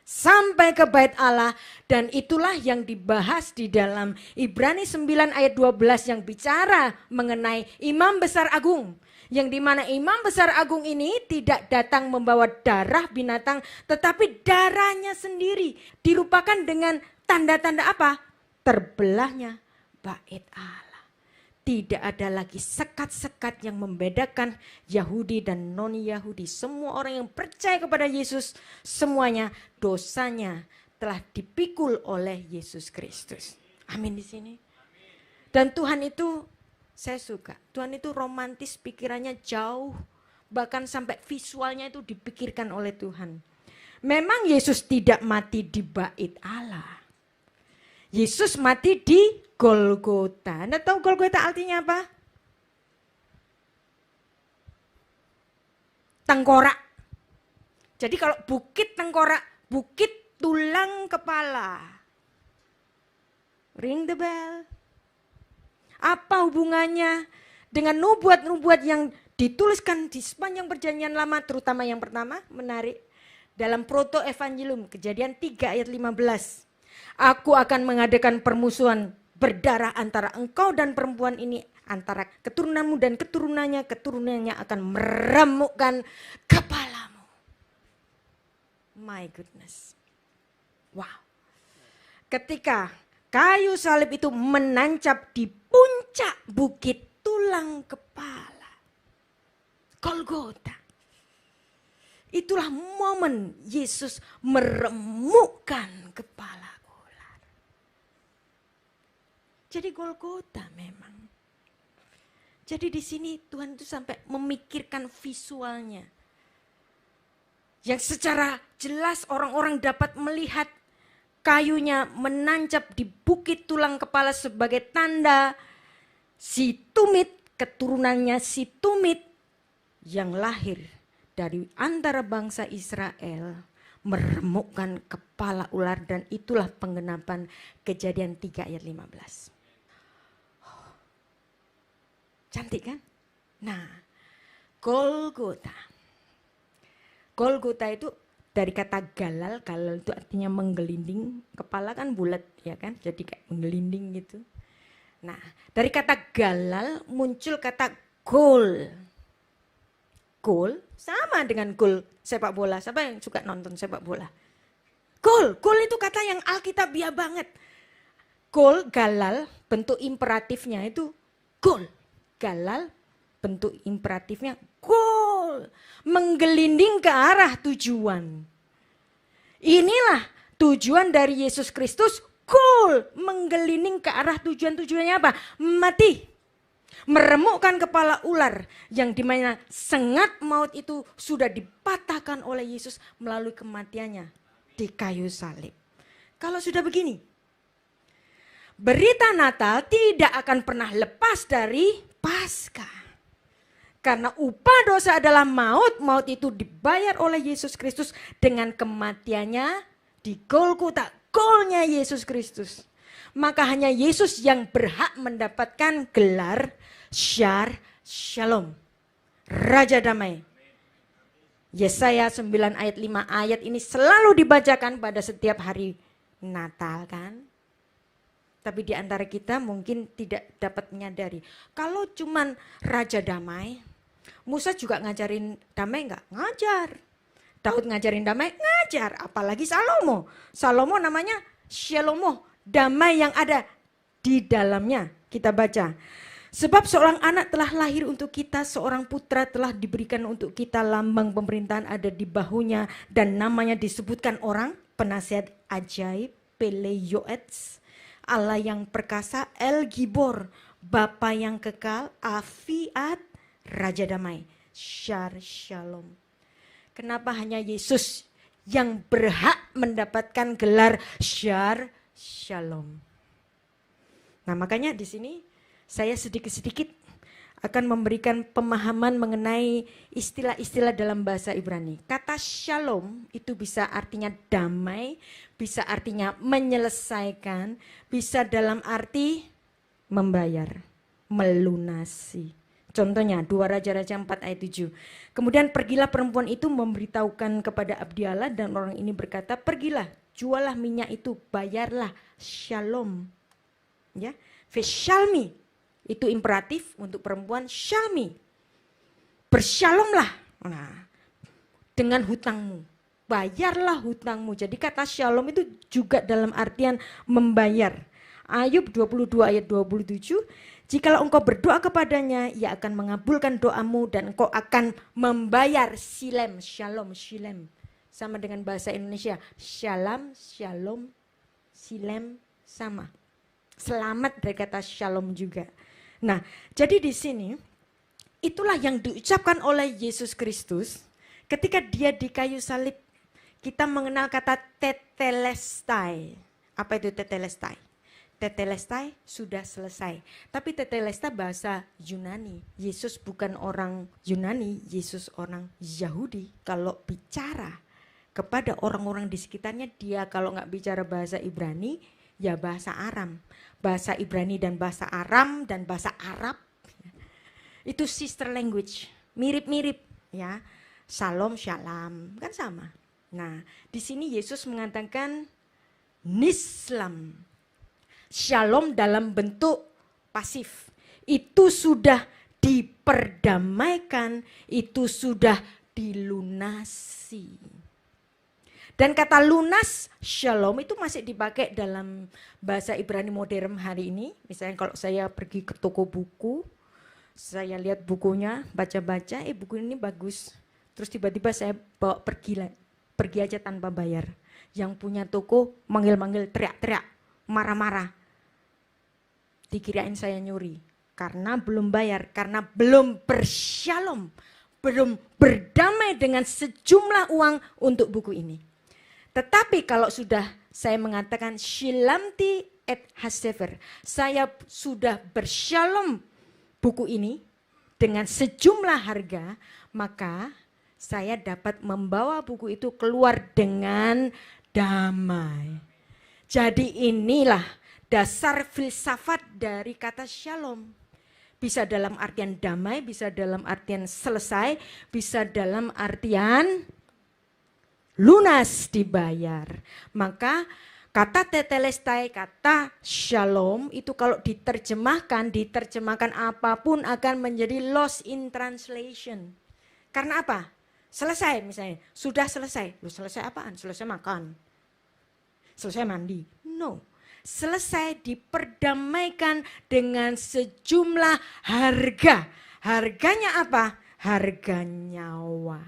Speaker 1: sampai ke bait Allah, dan itulah yang dibahas di dalam Ibrani 9 ayat 12 yang bicara mengenai imam besar agung. Yang dimana imam besar agung ini tidak datang membawa darah binatang, tetapi darahnya sendiri dirupakan dengan tanda-tanda apa? Terbelahnya bait Allah. Tidak ada lagi sekat-sekat yang membedakan Yahudi dan non-Yahudi. Semua orang yang percaya kepada Yesus, semuanya dosanya telah dipikul oleh Yesus Kristus. Amin di sini. Dan Tuhan itu, saya suka, Tuhan itu romantis, pikirannya jauh. Bahkan sampai visualnya itu dipikirkan oleh Tuhan. Memang Yesus tidak mati di bait Allah. Yesus mati di Golgota. Anda tahu Golgota artinya apa? Tengkorak. Jadi kalau bukit tengkorak, bukit tulang kepala. Ring the bell. Apa hubungannya dengan nubuat-nubuat yang dituliskan di sepanjang perjanjian lama, terutama yang pertama, menarik. Dalam proto evangelium, Kejadian 3 ayat 15. Aku akan mengadakan permusuhan berdarah antara engkau dan perempuan ini, antara keturunanmu dan keturunannya akan meremukkan kepalamu. My goodness. Wow. Ketika kayu salib itu menancap di puncak bukit tulang kepala, Golgota. Itulah momen Yesus meremukkan kepala. Jadi Golgota memang. Jadi di sini Tuhan itu sampai memikirkan visualnya. Yang secara jelas orang-orang dapat melihat kayunya menancap di bukit tulang kepala sebagai tanda si tumit, keturunannya si tumit yang lahir dari antara bangsa Israel meremukkan kepala ular, dan itulah penggenapan Kejadian 3 ayat 15. Cantik kan? Nah, Golgota. Golgota itu dari kata galal, galal itu artinya menggelinding, kepala kan bulat ya kan, jadi kayak menggelinding gitu. Nah, dari kata galal muncul kata gol. Gol sama dengan gol sepak bola. Siapa yang suka nonton sepak bola? Gol itu kata yang alkitabiah banget. Gol, galal, bentuk imperatifnya itu gol. Galal, bentuk imperatifnya gol. Menggelinding ke arah tujuan. Inilah tujuan dari Yesus Kristus, gol. Menggelinding ke arah tujuannya apa? Mati. Meremukkan kepala ular yang dimana sengat maut itu sudah dipatahkan oleh Yesus melalui kematiannya di kayu salib. Kalau sudah begini, berita Natal tidak akan pernah lepas dari Paskah. Karena upah dosa adalah maut, maut itu dibayar oleh Yesus Kristus dengan kematiannya di Golgota, golnya Yesus Kristus. Maka hanya Yesus yang berhak mendapatkan gelar Syar Shalom, Raja Damai. Yesaya 9 ayat 5 ayat ini selalu dibacakan pada setiap hari Natal kan. Tapi di antara kita mungkin tidak dapat menyadari. Kalau cuman Raja Damai, Musa juga ngajarin damai enggak? Ngajar. Daud ngajarin damai? Ngajar. Apalagi Salomo. Salomo namanya Shalomo, damai yang ada di dalamnya. Kita baca. Sebab seorang anak telah lahir untuk kita, seorang putra telah diberikan untuk kita, lambang pemerintahan ada di bahunya, dan namanya disebutkan orang, penasihat ajaib, Peleyoets, Allah yang perkasa, El Gibor, Bapa yang kekal, Afiat, Raja Damai, Syar Shalom. Kenapa hanya Yesus yang berhak mendapatkan gelar Syar Shalom? Nah makanya di sini saya sedikit-sedikit akan memberikan pemahaman mengenai istilah-istilah dalam bahasa Ibrani. Kata shalom itu bisa artinya damai, bisa artinya menyelesaikan, bisa dalam arti membayar, melunasi. Contohnya 2 Raja-Raja 4 ayat 7. Kemudian pergilah perempuan itu memberitahukan kepada abdi Allah dan orang ini berkata, pergilah, jualah minyak itu, bayarlah shalom. Ya, veshalmi. Itu imperatif untuk perempuan, shalmi. Bershalomlah dengan hutangmu. Bayarlah hutangmu. Jadi kata shalom itu juga dalam artian membayar. Ayub 22 ayat 27. Jikalau engkau berdoa kepadanya, ia akan mengabulkan doamu dan engkau akan membayar silem, shalom, silem. Sama dengan bahasa Indonesia, shalom, shalom, silem sama. Selamat dari kata shalom juga. Nah, jadi di sini itulah yang diucapkan oleh Yesus Kristus ketika dia di kayu salib. Kita mengenal kata tetelestai. Apa itu tetelestai? Tetelestai sudah selesai. Tapi tetelestai bahasa Yunani. Yesus bukan orang Yunani, Yesus orang Yahudi. Kalau bicara kepada orang-orang di sekitarnya, dia kalau nggak bicara bahasa Ibrani, ya bahasa Aram. Bahasa Ibrani dan bahasa Aram dan bahasa Arab itu sister language, mirip-mirip ya. Shalom, shalom kan sama. Nah, di sini Yesus mengatakan nislam. Shalom dalam bentuk pasif. Itu sudah diperdamaikan, itu sudah dilunasi. Dan kata lunas, shalom itu masih dipakai dalam bahasa Ibrani modern hari ini. Misalnya kalau saya pergi ke toko buku, saya lihat bukunya, baca-baca, buku ini bagus. Terus tiba-tiba saya bawa pergi aja tanpa bayar. Yang punya toko manggil-manggil, teriak-teriak, marah-marah. Dikirain saya nyuri. Karena belum bayar, karena belum bershalom. Belum berdamai dengan sejumlah uang untuk buku ini. Tetapi kalau sudah saya mengatakan shilamti et hasefer, saya sudah bershalom buku ini dengan sejumlah harga, maka saya dapat membawa buku itu keluar dengan damai. Jadi inilah dasar filsafat dari kata shalom. Bisa dalam artian damai, bisa dalam artian selesai, bisa dalam artian lunas dibayar. Maka kata tetelestai, kata shalom itu kalau diterjemahkan apapun akan menjadi lost in translation. Karena apa? Selesai misalnya, sudah selesai. Lu selesai apaan? Selesai makan. selesai mandi. No. Selesai diperdamaikan dengan sejumlah harga. Harganya apa? Harga nyawa.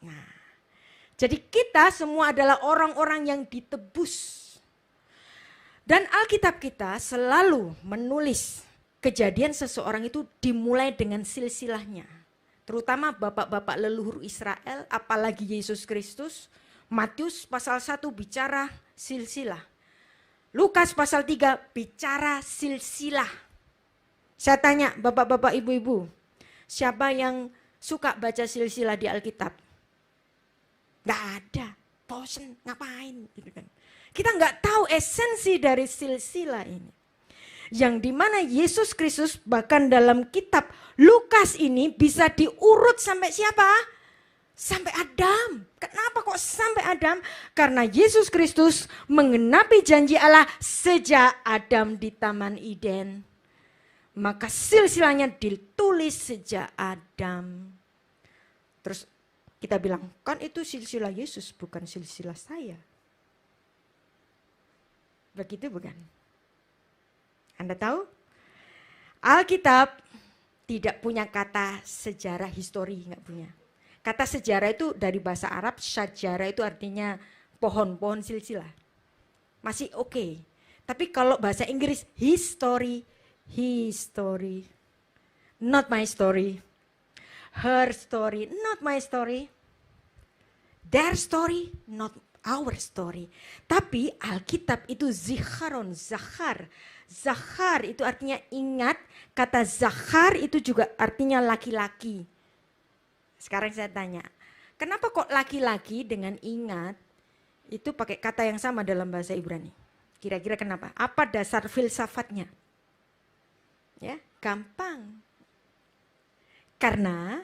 Speaker 1: Nah, jadi kita semua adalah orang-orang yang ditebus. Dan Alkitab kita selalu menulis kejadian seseorang itu dimulai dengan silsilahnya. Terutama bapak-bapak leluhur Israel, apalagi Yesus Kristus. Matius pasal 1 bicara silsilah. Lukas pasal 3 bicara silsilah. Saya tanya bapak-bapak ibu-ibu, siapa yang suka baca silsilah di Alkitab? Gak ada, bosen ngapain gitu kan. Kita nggak tahu esensi dari silsilah ini. Yang dimana Yesus Kristus bahkan dalam kitab Lukas ini bisa diurut sampai siapa? Sampai Adam. Kenapa kok sampai Adam? Karena Yesus Kristus menggenapi janji Allah sejak Adam di Taman Eden. Maka silsilahnya ditulis sejak Adam. Terus kita bilang, kan itu silsilah Yesus bukan silsilah saya. Begitu bukan? Anda tahu? Alkitab tidak punya kata sejarah histori, nggak punya. Kata sejarah itu dari bahasa Arab, syajarah itu artinya pohon silsilah. Masih oke. Tapi kalau bahasa Inggris, history. Not my story. Her story, not my story. Their story, not our story. Tapi Alkitab itu zikharon, zahar. Zahar itu artinya ingat, kata zahar itu juga artinya laki-laki. Sekarang saya tanya, kenapa kok laki-laki dengan ingat itu pakai kata yang sama dalam bahasa Ibrani? Kira-kira kenapa? Apa dasar filsafatnya? Ya, gampang. Karena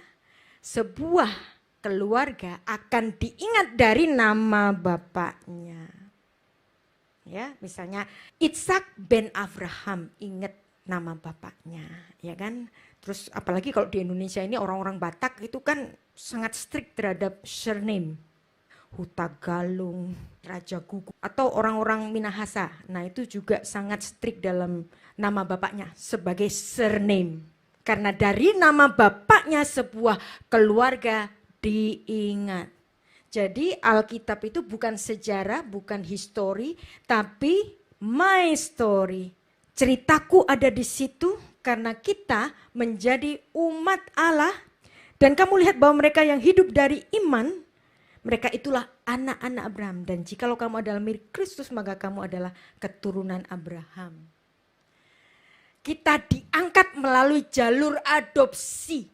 Speaker 1: sebuah keluarga akan diingat dari nama bapaknya. Ya, misalnya Ishak ben Abraham, ingat nama bapaknya, ya kan? Terus apalagi kalau di Indonesia ini orang-orang Batak itu kan sangat strict terhadap surname. Hutagalung, Raja Gugu, atau orang-orang Minahasa. Nah, itu juga sangat strict dalam nama bapaknya sebagai surname. Karena dari nama bapaknya sebuah keluarga diingat. Jadi Alkitab itu bukan sejarah, bukan histori, tapi my story. Ceritaku ada di situ karena kita menjadi umat Allah. Dan kamu lihat bahwa mereka yang hidup dari iman, mereka itulah anak-anak Abraham. Dan jikalau kamu adalah milik Kristus, maka kamu adalah keturunan Abraham. Kita diangkat melalui jalur adopsi.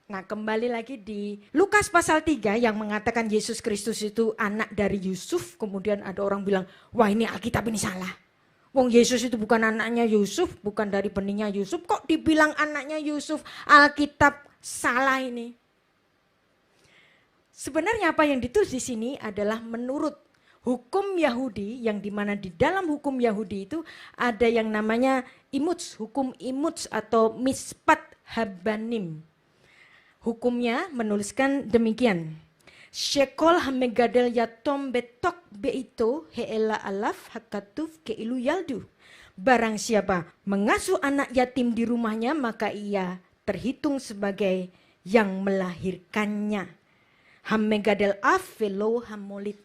Speaker 1: Nah, kembali lagi di Lukas pasal 3 yang mengatakan Yesus Kristus itu anak dari Yusuf. Kemudian ada orang bilang, wah ini Alkitab ini salah. Wong Yesus itu bukan anaknya Yusuf, bukan dari benihnya Yusuf. Kok dibilang anaknya Yusuf? Alkitab salah ini. Sebenarnya apa yang ditulis di sini adalah menurut hukum Yahudi, yang dimana di dalam hukum Yahudi itu ada yang namanya imuts, hukum imuts atau mispat habanim. Hukumnya menuliskan demikian. Shekol hamegadel yatom betok beito heela alaf hakatuf keilu yaldu. Barang siapa mengasuh anak yatim di rumahnya, maka ia terhitung sebagai yang melahirkannya. Hamegadel af velo hamolit.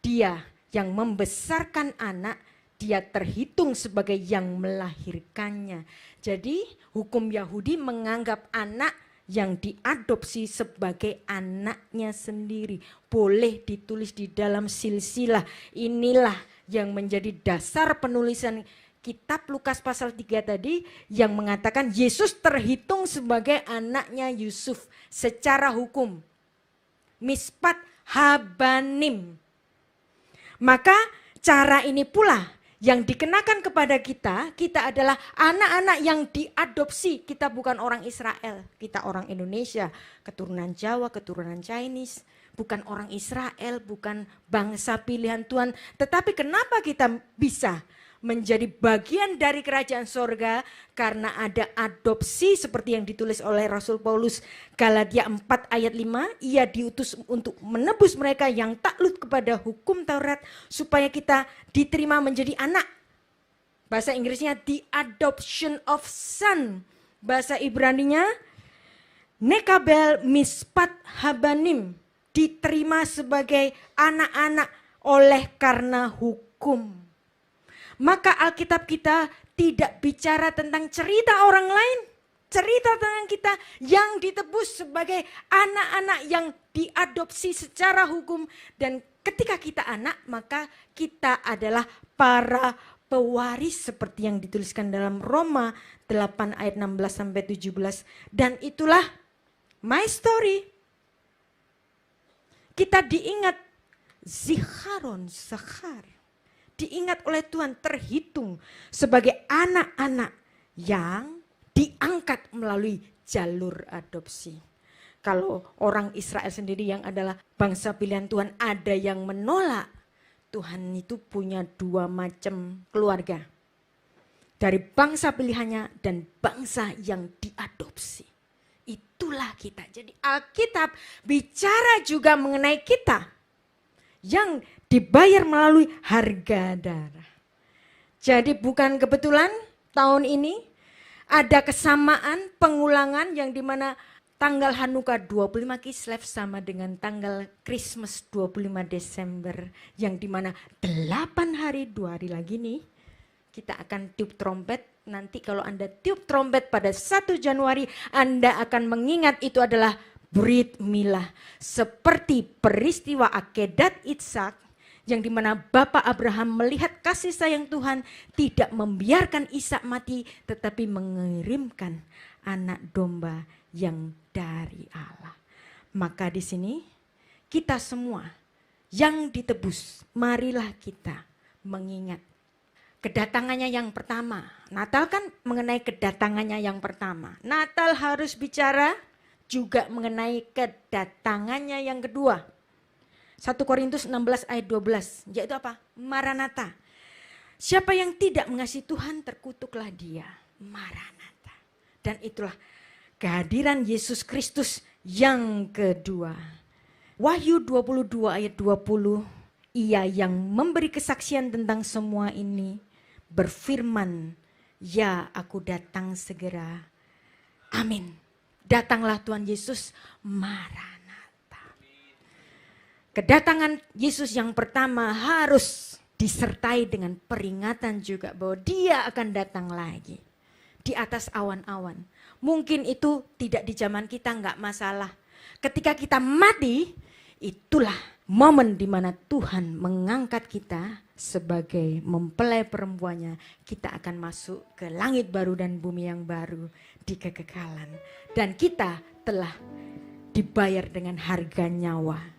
Speaker 1: Dia yang membesarkan anak, dia terhitung sebagai yang melahirkannya. Jadi hukum Yahudi menganggap anak yang diadopsi sebagai anaknya sendiri. Boleh ditulis di dalam silsilah. Inilah yang menjadi dasar penulisan kitab Lukas pasal 3 tadi yang mengatakan Yesus terhitung sebagai anaknya Yusuf secara hukum. Mispat habanim. Maka cara ini pula yang dikenakan kepada kita, kita adalah anak-anak yang diadopsi. Kita bukan orang Israel, kita orang Indonesia, keturunan Jawa, keturunan Chinese, bukan orang Israel, bukan bangsa pilihan Tuhan. Tetapi kenapa kita bisa menjadi bagian dari kerajaan sorga karena ada adopsi seperti yang ditulis oleh Rasul Paulus Galatia 4 ayat 5. Ia diutus untuk menebus mereka yang takluk kepada hukum Taurat supaya kita diterima menjadi anak. Bahasa Inggrisnya the adoption of son. Bahasa Ibraninya nekabel mispat habanim. Diterima sebagai anak-anak oleh karena hukum. Maka Alkitab kita tidak bicara tentang cerita orang lain. Cerita tentang kita yang ditebus sebagai anak-anak yang diadopsi secara hukum. Dan ketika kita anak, maka kita adalah para pewaris seperti yang dituliskan dalam Roma 8 ayat 16-17. Dan itulah my story. Kita diingat Zikharon Sakhar. Diingat oleh Tuhan, terhitung sebagai anak-anak yang diangkat melalui jalur adopsi. Kalau orang Israel sendiri yang adalah bangsa pilihan Tuhan, ada yang menolak. Tuhan itu punya dua macam keluarga. Dari bangsa pilihannya dan bangsa yang diadopsi. Itulah kita. Jadi Alkitab bicara juga mengenai kita yang dibayar melalui harga darah. Jadi bukan kebetulan tahun ini ada kesamaan pengulangan yang dimana tanggal Hanukkah 25 Kislev sama dengan tanggal Christmas 25 Desember. Yang dimana 8 hari 2 hari lagi nih kita akan tiup trompet. Nanti kalau Anda tiup trompet pada 1 Januari, Anda akan mengingat itu adalah Brit Milah. Seperti peristiwa Akedat Ishak, yang dimana Bapak Abraham melihat kasih sayang Tuhan, tidak membiarkan Ishak mati, tetapi mengirimkan anak domba yang dari Allah. Maka di sini kita semua yang ditebus, marilah kita mengingat kedatangannya yang pertama. Natal kan mengenai kedatangannya yang pertama. Natal harus bicara juga mengenai kedatangannya yang kedua. 1 Korintus 16 ayat 12. Yaitu apa? Maranatha. Siapa yang tidak mengasihi Tuhan, terkutuklah dia. Maranatha. Dan itulah kehadiran Yesus Kristus yang kedua. Wahyu 22 ayat 20. Ia yang memberi kesaksian tentang semua ini berfirman, ya aku datang segera. Amin. Datanglah Tuhan Yesus, Maranatha. Kedatangan Yesus yang pertama harus disertai dengan peringatan juga bahwa dia akan datang lagi. Di atas awan-awan. Mungkin itu tidak di zaman kita, enggak masalah. Ketika kita mati, itulah momen di mana Tuhan mengangkat kita sebagai mempelai perempuannya. Kita akan masuk ke langit baru dan bumi yang baru di kekekalan. Dan kita telah dibayar dengan harga nyawa.